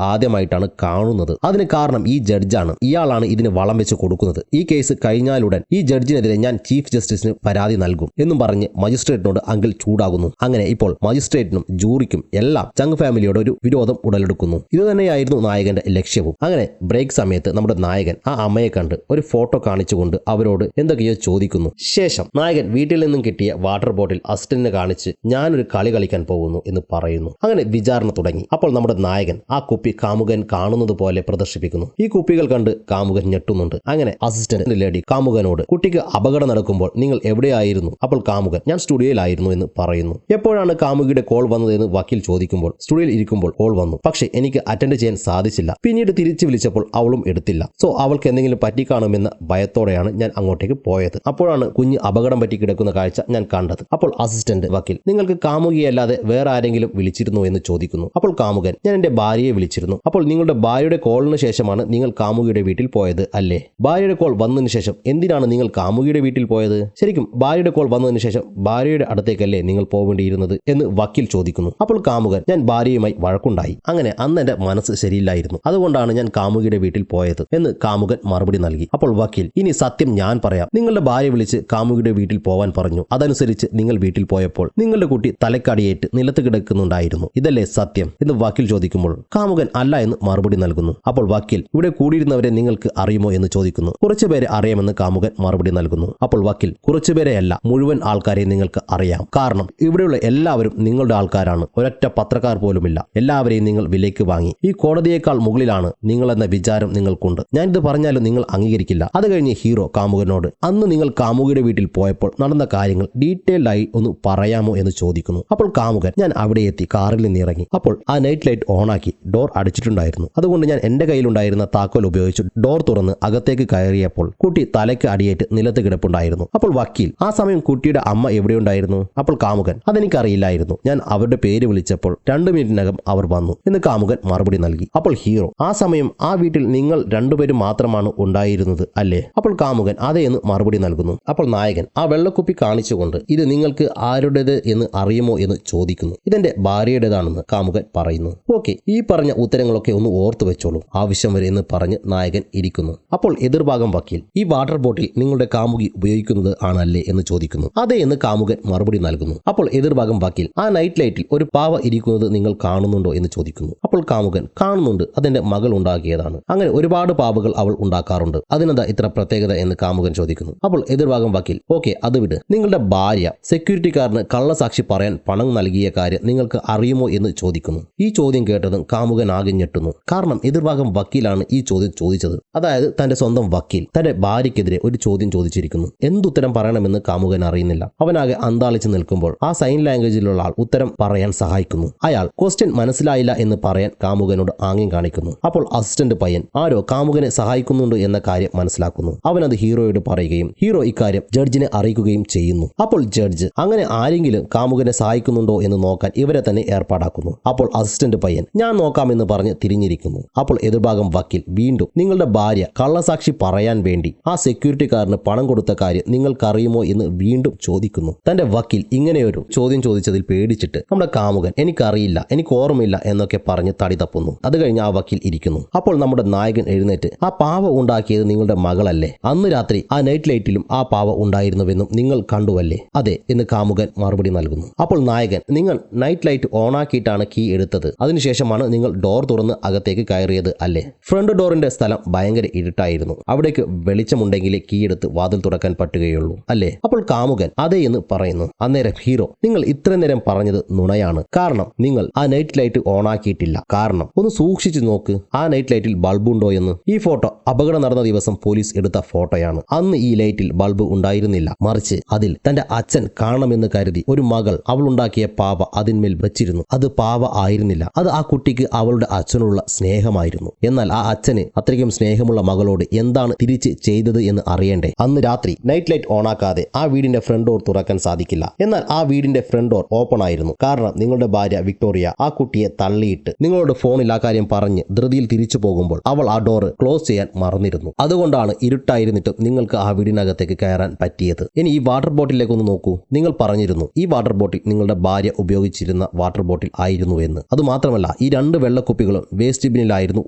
ആദ്യമായിട്ടാണ് കാണുന്നത്. അതിന് കാരണം ഈ ജഡ്ജാണ്. ഇയാളാണ് ഇതിന് വളം വെച്ച് കൊടുക്കുന്നത്. ഈ കേസ് കഴിഞ്ഞാലുടൻ ഈ ജഡ്ജിനെതിരെ ഞാൻ ചീഫ് ജസ്റ്റിസിന് പരാതി നൽകും എന്നും പറഞ്ഞ് മജിസ്ട്രേറ്റിനോട് അങ്കിൾ ചൂടാകുന്നു. അങ്ങനെ ഇപ്പോൾ മജിസ്ട്രേറ്റിനും ജൂറിക്കും എല്ലാം ചങ് ഫാമിലിയോട് ഒരു വിരോധം ഉടലെടുക്കുന്നു. ഇത് തന്നെയായിരുന്നു നായകന്റെ ലക്ഷ്യവും. അങ്ങനെ ബ്രേക്ക് സമയത്ത് നമ്മുടെ നായകൻ ആ അമ്മയെ കണ്ട് ഒരു ഫോട്ടോ കാണിച്ചുകൊണ്ട് അവരോട് എന്തൊക്കെയോ ചോദിക്കുന്നു. ശേഷം നായകൻ വീട്ടിൽ നിന്നും കിട്ടിയ വാട്ടർ ബോട്ടിൽ അസിസ്റ്റന്റിനെ കാണിച്ച് ഞാനൊരു കളി കളിക്കാൻ പോകുന്നു എന്ന് പറയുന്നു. അങ്ങനെ വിചാരണ തുടങ്ങി. അപ്പോൾ നമ്മുടെ നായകൻ ആ കുപ്പി കാമുകൻ കാണുന്നത് പോലെ പ്രദർശിപ്പിക്കുന്നു. ഈ കുപ്പികൾ കണ്ട് കാമുകൻ ഞെട്ടുന്നുണ്ട്. അങ്ങനെ അസിസ്റ്റന്റ് ലേഡി കാമുകനോട്, കുട്ടിക്ക് അപകടം നടക്കുമ്പോൾ നിങ്ങൾ എവിടെയായിരുന്നു? അപ്പോൾ കാമുകൻ, ഞാൻ സ്റ്റുഡിയോയിലായിരുന്നു എന്ന് പറയുന്നു. എപ്പോഴാണ് കാമുകിയുടെ കോൾ വന്നതെന്ന് വക്കീൽ ചോദിക്കുമ്പോൾ, സ്റ്റുഡിയോയിൽ ഇരിക്കുമ്പോൾ കോൾ വന്നു, പക്ഷേ എനിക്ക് അറ്റൻഡ് ചെയ്യാൻ സാധിച്ചില്ല. പിന്നീട് തിരിച്ചു വിളിച്ചപ്പോൾ അവളും എടുത്തില്ല. സോ അവൾക്ക് എന്തെങ്കിലും പറ്റിക്കാണുമെന്ന ഭയത്തോടെയാണ് ഞാൻ അങ്ങോട്ടേക്ക് പോയത്. അപ്പോഴാണ് കുഞ്ഞ് അപകടം പറ്റി കിടക്കുന്ന കാഴ്ച ഞാൻ കണ്ടത്. അപ്പോൾ അസിസ്റ്റന്റ് വക്കീൽ, നിങ്ങൾക്ക് കാമുകിയല്ലാതെ വേറെ ആരെങ്കിലും വിളിച്ചിരുന്നോ എന്ന് ചോദിക്കുന്നു. അപ്പോൾ കാമുകൻ, ഞാൻ എന്റെ ഭാര്യയെ വിളിച്ചിരുന്നു. അപ്പോൾ നിങ്ങളുടെ ഭാര്യയുടെ കോളിന് ശേഷമാണ് നിങ്ങൾ കാമുകിയുടെ വീട്ടിൽ പോയത് അല്ലേ? ഭാര്യയുടെ കോൾ വന്നതിന് ശേഷം എന്തിനാണ് നിങ്ങൾ കാമുകിയുടെ വീട്ടിൽ പോയത്? ശരിക്കും ഭാര്യയുടെ കോൾ വന്നതിന് ശേഷം ഭാര്യയുടെ അടുത്തേക്കല്ലേ നിങ്ങൾ പോവേണ്ടിയിരുന്നത് എന്ന് വക്കീൽ ചോദിക്കുന്നു. അപ്പോൾ കാമുകൻ, ഞാൻ ഭാര്യയുമായി വഴക്കുണ്ടായി. അങ്ങനെ അന്ന് എന്റെ മനസ്സ് ശരിയില്ലായിരുന്നു. അതുകൊണ്ടാണ് ഞാൻ കാമുകിയുടെ വീട്ടിൽ പോയത് എന്ന് കാമുകൻ മറുപടി നൽകി. അപ്പോൾ വക്കീൽ, ഇനി സത്യം ഞാൻ പറയാം. നിങ്ങളുടെ ഭാര്യ വിളിച്ച് കാമുകിയുടെ വീട്ടിൽ പോവാൻ പറഞ്ഞു. അതനുസരിച്ച് നിങ്ങൾ വീട്ടിൽ പോയപ്പോൾ നിങ്ങളുടെ കുട്ടി തലക്കടിയേറ്റ് നിലത്ത് കിടക്കുന്നുണ്ടായിരുന്നു. ഇതല്ലേ സത്യം എന്ന് വക്കീൽ ചോദിക്കുമ്പോൾ കാമുകൻ അല്ല എന്ന് മറുപടി നൽകുന്നു. അപ്പോൾ വക്കീൽ, ഇവിടെ കൂടിയിരുന്നവരെ നിങ്ങൾക്ക് അറിയുമോ എന്ന് ചോദിക്കുന്നു. കുറച്ചുപേരെ അറിയാമെന്ന് കാമുകൻ മറുപടി നൽകുന്നു. അപ്പോൾ വക്കീൽ, കുറച്ചുപേരെയല്ല, മുഴുവൻ ആൾക്കാരെ നിങ്ങൾക്ക് അറിയാം. കാരണം ഇവിടെയുള്ള എല്ലാവരും നിങ്ങളുടെ ആൾക്കാരാണ്. ഒരൊറ്റ പത്രക്കാർ പോലുമില്ല. എല്ലാവരെയും നിങ്ങൾ വിലയ്ക്ക് വാങ്ങി. ഈ കോടതിയേക്കാൾ മുകളിലാണ് നിങ്ങളെന്ന വിചാരം നിങ്ങൾക്കുണ്ട്. ഞാനിത് പറഞ്ഞാലും നിങ്ങൾ അംഗീകരിക്കില്ല. അത് കഴിഞ്ഞ് ഹീറോ കാമുകനോട്, അന്ന് നിങ്ങൾ കാമുകിയുടെ വീട്ടിൽ പോയപ്പോൾ നടന്ന കാര്യങ്ങൾ ഡീറ്റെയിൽഡ് ആയി ഒന്ന് പറയാമോ എന്ന് ചോദിക്കുന്നു. അപ്പോൾ കാമുകൻ, ഞാൻ അവിടെ എത്തി, കാറിൽ നിന്ന് ഇറങ്ങി. അപ്പോൾ ആ നൈറ്റ് ലൈറ്റ് ഓണാക്കി ഡോർ അടിച്ചിട്ടുണ്ടായിരുന്നു. അതുകൊണ്ട് ഞാൻ എന്റെ കയ്യിലുണ്ടായിരുന്ന താക്കോൽ ഉപയോഗിച്ച് ഡോർ തുറന്ന് അകത്തേക്ക് കയറിയപ്പോൾ കുട്ടി തലയ്ക്ക് അടിയേറ്റ് നിലത്ത് കിടപ്പുണ്ടായിരുന്നു. അപ്പോൾ വക്കീൽ, ആ സമയം കുട്ടിയുടെ അമ്മ എവിടെയുണ്ടായിരുന്നു? അപ്പോൾ കാമുകൻ, അതെനിക്കറിയില്ലായിരുന്നു. ഞാൻ അവരുടെ പേര് വിളിച്ചപ്പോൾ 2 മിനിറ്റിനകം അവർ വന്നു എന്ന് കാമുകൻ മറുപടി നൽകി. അപ്പോൾ ഹീറോ, ആ സമയം ആ വീട്ടിൽ നിങ്ങൾ രണ്ടുപേരും മാത്രമാണ് ഉണ്ടായിരുന്നത് അല്ലേ? അപ്പോൾ കാമുകൻ അതെ എന്ന് മറുപടി നൽകുന്നു. അപ്പോൾ നായകൻ ആ വെള്ളക്കുപ്പി കാണിച്ചുകൊണ്ട്, ഇത് നിങ്ങൾക്ക് ആരുടേത് എന്ന് അറിയുമോ എന്ന് ചോദിക്കുന്നു. ഇതെന്റെ ഭാര്യയുടേതാണെന്ന് കാമുകൻ പറയുന്നു. ഓക്കെ, ഈ പറഞ്ഞ ഉത്തരങ്ങളൊക്കെ ഒന്ന് ഓർത്തു വെച്ചോളൂ, ആവശ്യം വരെ എന്ന് പറഞ്ഞ് നായകൻ ഇരിക്കുന്നു. അപ്പോൾ എതിർഭാഗം വക്കീൽ, ഈ വാട്ടർ ബോട്ടിൽ നിങ്ങളുടെ കാമുകി ഉപയോഗിക്കുന്നത് ആണല്ലേ എന്ന് ചോദിക്കുന്നു. അതെ എന്ന് കാമുകൻ മറുപടി നൽകുന്നു. അപ്പോൾ എതിർഭാഗം വക്കീൽ, ആ നൈറ്റ് ലൈറ്റിൽ ഒരു പാവ ഇരിക്കുന്നത് നിങ്ങൾ കാണുന്നുണ്ടോ എന്ന് ചോദിക്കുന്നു. അപ്പോൾ കാമുകൻ, കാണുന്നുണ്ട്, അതെന്റെ മകൾ ഉണ്ടാക്കിയതാണ്. അങ്ങനെ ഒരുപാട് പാവകൾ അവൾ ഉണ്ടാക്കാറുണ്ട്. അതിനെന്താ ഇത്ര പ്രത്യേകത എന്ന് കാമുകൻ ചോദിക്കുന്നു. അപ്പോൾ എതിർഭാഗം വക്കീൽ, ഓക്കെ അത് വിട്, നിങ്ങളുടെ ഭാര്യ സെക്യൂരിറ്റിക്കാരന് കള്ളസാക്ഷി പറയാൻ പണം നൽകിയ കാര്യം നിങ്ങൾക്ക് അറിയുമോ എന്ന് ചോദിക്കുന്നു. ഈ ചോദ്യം കേട്ടതും കാമുകൻ ആകെ ഞെട്ടുന്നു. കാരണം എതിർഭാഗം വക്കീലാണ് ഈ ചോദ്യം ചോദിച്ചത്. അതായത് തന്റെ സ്വന്തം വക്കീൽ തന്റെ ഭാര്യയ്ക്കെതിരെ ഒരു ചോദ്യം ചോദിച്ചിരിക്കുന്നു. എന്തുത്തരം പറയണമെന്ന് കാമുകൻ അറിയുന്നില്ല. അവനാകെ അന്താളിച്ച് നിൽക്കുമ്പോൾ ആ സൈൻ ലാംഗ്വേജിലുള്ള ആൾ ഉത്തരം പറയാൻ സഹായിക്കുന്നു. അയാൾ ക്വസ്റ്റ്യൻ മനസ്സിലായില്ല എന്ന് പറയാൻ കാമുകനോട് ആംഗ്യം കാണിക്കുന്നു. അപ്പോൾ അസിസ്റ്റന്റ് പയ്യൻ ആരോ കാമുകനെ സഹായിക്കുന്നുണ്ട് എന്ന കാര്യം മനസ്സിലാക്കുന്നു. അവനത് ഹീറോയോട് പറയുകയും ഹീറോ ഇക്കാര്യം ജഡ്ജിനെ അറിയിക്കുകയും ചെയ്യുന്നു. അപ്പോൾ ജഡ്ജ് അങ്ങനെ ആരെങ്കിലും കാമുകനെ സഹായിക്കുന്നുണ്ടോ എന്ന് നോക്കാൻ ഇവരെ തന്നെ ഏർപ്പാടാക്കുന്നു. അപ്പോൾ അസിസ്റ്റന്റ് പയ്യൻ ഞാൻ നോക്കാമെന്ന് പറഞ്ഞ് തിരിഞ്ഞിരിക്കുന്നു. അപ്പോൾ എതിർഭാഗം വക്കീൽ വീണ്ടും നിങ്ങളുടെ ഭാര്യ കള്ളസാക്ഷി പറയാൻ വേണ്ടി ആ സെക്യൂരിറ്റിക്കാരന് പണം കൊടുത്ത കാര്യം നിങ്ങൾക്കറിയുമോ എന്ന് വീണ്ടും ചോദിക്കുന്നു. തന്റെ വക്കീൽ ഇങ്ങനെയൊരു ചോദ്യം ചോദിച്ചതിൽ പേടിച്ചിട്ട് നമ്മുടെ കാമുകൻ എനിക്കറിയില്ല, എനിക്ക് ഓർമ്മയില്ല എന്നൊക്കെ പറഞ്ഞ് തടി തപ്പുന്നു. അത് കഴിഞ്ഞ് ആ വക്കീൽ ഇരിക്കുന്നു. അപ്പോൾ നമ്മുടെ നായകൻ എഴുന്നേറ്റ് ആ പാവ ഉണ്ടാക്കിയത് നിങ്ങളുടെ മകളല്ലേ, അന്ന് രാത്രി ആ നൈറ്റ് ലൈറ്റിലും ആ പാവ ഉണ്ടായിരുന്നുവെന്നും നിങ്ങൾ കണ്ടുവല്ലേ? അതെ എന്ന് കാമുകൻ മറുപടി നൽകുന്നു. അപ്പോൾ നായകൻ, നിങ്ങൾ നൈറ്റ് ലൈറ്റ് ഓണാക്കിയിട്ടാണ് കീ എടുത്തത്, അതിനുശേഷമാണ് നിങ്ങൾ ഡോർ തുറന്ന് അകത്തേക്ക് കയറിയത് അല്ലേ? ഫ്രണ്ട് ഡോറിന്റെ സ്ഥലം ഭയങ്കര ഇരുട്ടായിരുന്നു, അവിടേക്ക് വെളിച്ചമുണ്ടെങ്കിലേ കീ എടുത്ത് വാതിൽ തുറക്കാൻ പറ്റുകയുള്ളൂ അല്ലേ? അപ്പോൾ കാമുകൻ അതെ എന്ന് പറയുന്നു. അന്നേരം ഹീറോ, നിങ്ങൾ ഇത്ര നേരം പറഞ്ഞത് നുണയാണ്, കാരണം നിങ്ങൾ ആ നൈറ്റ് ലൈറ്റ് ഓണാക്കിയിട്ടില്ല. കാരണം ഒന്ന് സൂക്ഷിച്ചു നോക്ക്, ആ നൈറ്റ് ലൈറ്റിൽ ബൾബ് ഉണ്ടോ എന്ന്. ഈ ഫോട്ടോ അപകടം നടന്ന ദിവസം പോലീസ് എടുത്ത ഫോട്ടോയാണ്. അന്ന് ഈ ലൈറ്റിൽ ബൾബ് ഉണ്ടായിരുന്നില്ല, മറിച്ച് അതിൽ തന്റെ അച്ഛൻ കാണണമെന്ന് കരുതി ഒരു മകൾ അവൾ ഉണ്ടാക്കിയ പാവ അതിന്മേൽ വെച്ചിരുന്നു. അത് പാവ ആയിരുന്നില്ല, അത് ആ കുട്ടിക്ക് അവളുടെ അച്ഛനുള്ള സ്നേഹമായിരുന്നു. എന്നാൽ ആ അച്ഛന് അത്രയ്ക്കും സ്നേഹമുള്ള മകളോട് എന്താണ് തിരിച്ച് ചെയ്തത് എന്ന് അറിയണ്ടേ? അന്ന് രാത്രി നൈറ്റ് ലൈറ്റ് ഓണാക്കാതെ ആ വീടിന്റെ ഫ്രണ്ട് ഡോർ തുറക്കാൻ സാധിക്കില്ല. എന്നാൽ ആ വീടിന്റെ ഫ്രണ്ട് ഡോർ ഓപ്പൺ ആയിരുന്നു, കാരണം നിങ്ങളുടെ ഭാര്യ വിക്ടോറിയ ആ കുട്ടിയെ തള്ളിയിട്ട് നിങ്ങളോട് ഫോണിൽ ആ കാര്യം പറഞ്ഞ് ധൃതിയിൽ തിരിച്ചു പോകുമ്പോൾ അവൾ ആ ഡോർ ക്ലോസ് ചെയ്യാൻ മറന്നിരുന്നു. അതുകൊണ്ടാണ് ഇരുട്ടായിരുന്നിട്ടും നിങ്ങൾക്ക് ആ വീടിനകത്തേക്ക് കയറാൻ പറ്റിയത്. ഇനി ഈ വാട്ടർ ബോട്ടിലേക്ക് ഒന്ന് നോക്കൂ. നിങ്ങൾ പറഞ്ഞിരുന്നു ഈ വാട്ടർ ബോട്ടിൽ നിങ്ങളുടെ ഭാര്യ ഉപയോഗിച്ചിരുന്ന വാട്ടർ ബോട്ടിൽ ആയിരുന്നു എന്ന്. അതുമാത്രമല്ല, ഈ 2 വെള്ളക്കുപ്പികളും വേസ്റ്റ് ബിന്നിലായിരുന്നു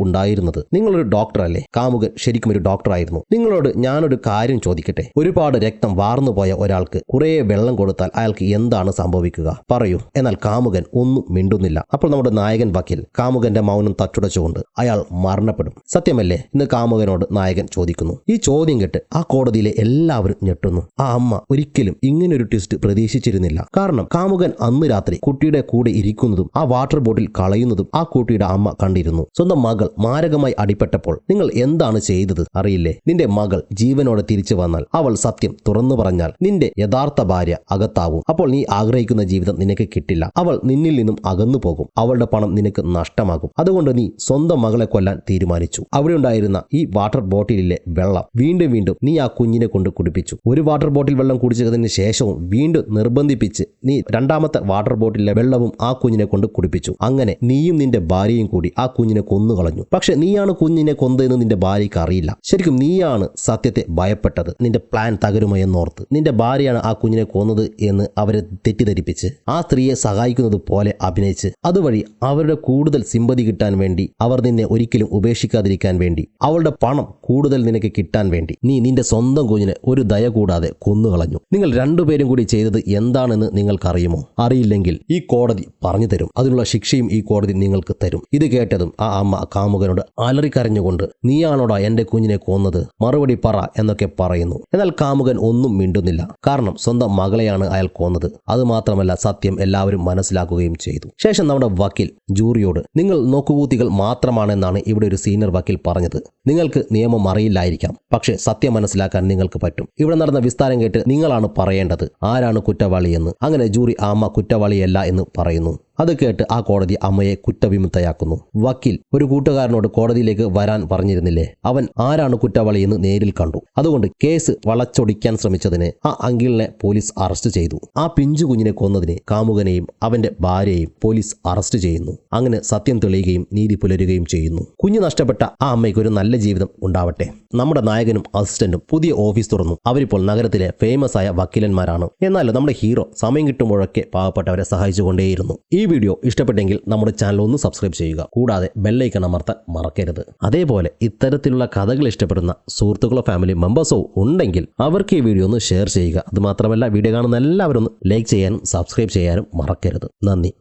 ഉണ്ടായിരുന്നത്. നിങ്ങളൊരു ഡോക്ടർ അല്ലേ? കാമുകൻ ശരിക്കും ഒരു ഡോക്ടർ ആയിരുന്നു. നിങ്ങളോട് ഞാനൊരു കാര്യം ചോദിക്കട്ടെ, ഒരുപാട് രക്തം വാർന്നു പോയ ഒരാൾക്ക് കുറേ വെള്ളം കൊടുത്താൽ അയാൾക്ക് എന്താണ് സംഭവിക്കുക? പറയൂ. എന്നാൽ കാമുകൻ ഒന്നും മിണ്ടുന്നില്ല. അപ്പോൾ നമ്മുടെ നായകൻ വക്കീൽ കാമുകന്റെ മൗനം തച്ചുടച്ചുകൊണ്ട് അയാൾ മരണപ്പെടും, സത്യമല്ലേ എന്ന് കാമുകനോട് നായകൻ ചോദിക്കുന്നു. ഈ ചോദ്യം കേട്ട് ആ കോടതിയിലെ എല്ലാവരും ഞെട്ടുന്നു. ആ അമ്മ ഒരിക്കലും ഇങ്ങനൊരു ട്വിസ്റ്റ് പ്രതീക്ഷിച്ചിരുന്നില്ല. കാരണം കാമുകൻ അന്ന് രാത്രി കുട്ടിയുടെ കൂടെ ഇരിക്കുന്നതും ആ വാട്ടർ ബോട്ടിൽ കളയുന്നതും ആ കുട്ടിയുടെ അമ്മ കണ്ടിരുന്നു. സ്വന്തം മകൾ മാരകമായി അടിപ്പെട്ടപ്പോൾ നിങ്ങൾ എന്താണ് ചെയ്തത് അറിയില്ലേ? നിന്റെ മകൾ ജീവനോടെ തിരിച്ചു വന്നാൽ, അവൾ സത്യം തുറന്നു പറഞ്ഞാൽ നിന്റെ യഥാർത്ഥ ഭാര്യ അകത്താവും. അപ്പോൾ നീ ആഗ്രഹിക്കുന്ന ജീവിതം നിനക്ക് കിട്ടില്ല. അവൾ നിന്നിൽ നിന്നും അകന്നു പോകും. അവളുടെ പണം നിനക്ക് നഷ്ടമാകും. അതുകൊണ്ട് നീ സ്വന്തം മകളെ കൊല്ലാൻ തീരുമാനിച്ചു. അവിടെ ഉണ്ടായിരുന്ന ഈ വാട്ടർ ബോട്ടിലിലെ വെള്ളം വീണ്ടും വീണ്ടും നീ ആ കുഞ്ഞിനെ കൊണ്ട് കുടിപ്പിച്ചു. ഒരു വാട്ടർ ബോട്ടിൽ വെള്ളം കുടിച്ചതിന് ശേഷവും വീണ്ടും നിർബന്ധിപ്പിച്ച് നീ 2ാമത്തെ വാട്ടർ ബോട്ടിലെ വെള്ളവും ആ കുഞ്ഞിനെ കൊണ്ട് കുടിപ്പിച്ചു. അങ്ങനെ നീയും നിന്റെ ഭാര്യയും കൂടി ആ കുഞ്ഞിനെ കൊന്നുകളഞ്ഞു. പക്ഷെ നീയാണ് കുഞ്ഞിനെ കൊന്നതെന്ന് നിന്റെ ഭാര്യയ്ക്ക് അറിയില്ല. ശരിക്കും നീയാണ് സത്യത്തെ ഭയപ്പെട്ടത്. നിന്റെ പ്ലാൻ തകരുമോ എന്നോർത്ത് നിന്റെ ഭാര്യയാണ് ആ കുഞ്ഞിനെ കൊന്നത് എന്ന് അവരെ തെറ്റിദ്ധരിപ്പിച്ച് ആ സ്ത്രീയെ സഹായിക്കുന്നത് പോലെ അഭിനയിച്ച് അതുവഴി അവരുടെ കൂടുതൽ സിമ്പതി കിട്ടാൻ വേണ്ടി, അവർ നിന്നെ ഒരിക്കലും ഉപേക്ഷിക്കാതിരിക്കാൻ വേണ്ടി, അവളുടെ പണം കൂടുതൽ നിനക്ക് കിട്ടാൻ വേണ്ടി നീ നിന്റെ സ്വന്തം കുഞ്ഞിനെ ഒരു ദയ കൂടാതെ കൊന്നുകളഞ്ഞു. നിങ്ങൾ 2 പേരും കൂടി ചെയ്തത് എന്താണെന്ന് നിങ്ങൾക്കറിയുമോ? അറിയില്ലെങ്കിൽ ഈ കോടതി പറഞ്ഞു തരും. അതിനുള്ള ശിക്ഷയും ഈ കോടതി നിങ്ങൾക്ക് തരും. ഇത് കേട്ടതും ആ അമ്മ കാമുകനോട് അലറിക്കരഞ്ഞുകൊണ്ട് നീയാണോടാ എന്റെ കുഞ്ഞിനെ കൊന്നത്, മറുപടി പറ എന്നൊക്കെ പറയുന്നു. എന്നാൽ കാമുകൻ ഒന്നും മിണ്ടുന്നില്ല. കാരണം സ്വന്തം മകളെയാണ് അയാൾ കൊന്നത്. അതുമാത്രമല്ല, സത്യം എല്ലാവരും മനസ്സിലാക്കുകയും ചെയ്തു. ശേഷം നമ്മുടെ വക്കീൽ ജൂറിയോട് നിങ്ങൾ നോക്കുകൂത്തികൾ മാത്രമാണെന്നാണ് ഇവിടെ ഒരു സീനിയർ വക്കീൽ പറഞ്ഞത്. നിങ്ങൾക്ക് നിയമം അറിയില്ലായിരിക്കാം, പക്ഷേ സത്യം മനസ്സിലാക്കാൻ നിങ്ങൾക്ക് പറ്റും. ഇവിടെ നടന്ന വിസ്താരം കേട്ട് നിങ്ങളാണ് പറയേണ്ടത് ആരാണ് കുറ്റവാളിയെന്ന്. അങ്ങനെ ജൂറി ആ അമ്മ കുറ്റവാളിയല്ല എന്ന് പറയുന്നു. അത് കേട്ട് ആ കോടതി അമ്മയെ കുറ്റവിമുക്തയാക്കുന്നു. വക്കീൽ ഒരു കൂട്ടുകാരനോട് കോടതിയിലേക്ക് വരാൻ പറഞ്ഞിരുന്നില്ലേ? അവൻ ആരാണ് കുറ്റവാളി എന്ന് നേരിൽ കണ്ടു. അതുകൊണ്ട് കേസ് വളച്ചൊടിക്കാൻ ശ്രമിച്ചതിന് ആ അങ്കിളിനെ പോലീസ് അറസ്റ്റ് ചെയ്തു. ആ പിഞ്ചു കുഞ്ഞിനെ കൊന്നതിന് കാമുകനെയും അവന്റെ ഭാര്യയെയും പോലീസ് അറസ്റ്റ് ചെയ്യുന്നു. അങ്ങനെ സത്യം തെളിയുകയും നീതി പുലരുകയും ചെയ്യുന്നു. കുഞ്ഞു നഷ്ടപ്പെട്ട ആ അമ്മയ്ക്ക് ഒരു നല്ല ജീവിതം ഉണ്ടാവട്ടെ. നമ്മുടെ നായകനും അസിസ്റ്റന്റും പുതിയ ഓഫീസ് തുറന്നു. അവരിപ്പോൾ നഗരത്തിലെ ഫേമസ് ആയ വക്കീലന്മാരാണ്. എന്നാലും നമ്മുടെ ഹീറോ സമയം കിട്ടുമ്പോഴൊക്കെ പാവപ്പെട്ടവരെ സഹായിച്ചുകൊണ്ടേയിരുന്നു. ഈ വീഡിയോ ഇഷ്ടപ്പെട്ടെങ്കിൽ നമ്മുടെ ചാനൽ ഒന്ന് സബ്സ്ക്രൈബ് ചെയ്യുക. കൂടാതെ ബെല്ലൈക്കൺ അമർത്താൻ മറക്കരുത്. അതേപോലെ ഇത്തരത്തിലുള്ള കഥകൾ ഇഷ്ടപ്പെടുന്ന സുഹൃത്തുക്കളോ ഫാമിലി മെമ്പേഴ്സോ ഉണ്ടെങ്കിൽ അവർക്ക് ഈ വീഡിയോ ഒന്ന് ഷെയർ ചെയ്യുക. അതുമാത്രമല്ല, വീഡിയോ കാണുന്ന എല്ലാവരും ഒന്ന് ലൈക്ക് ചെയ്യാനും സബ്സ്ക്രൈബ് ചെയ്യാനും മറക്കരുത്. നന്ദി.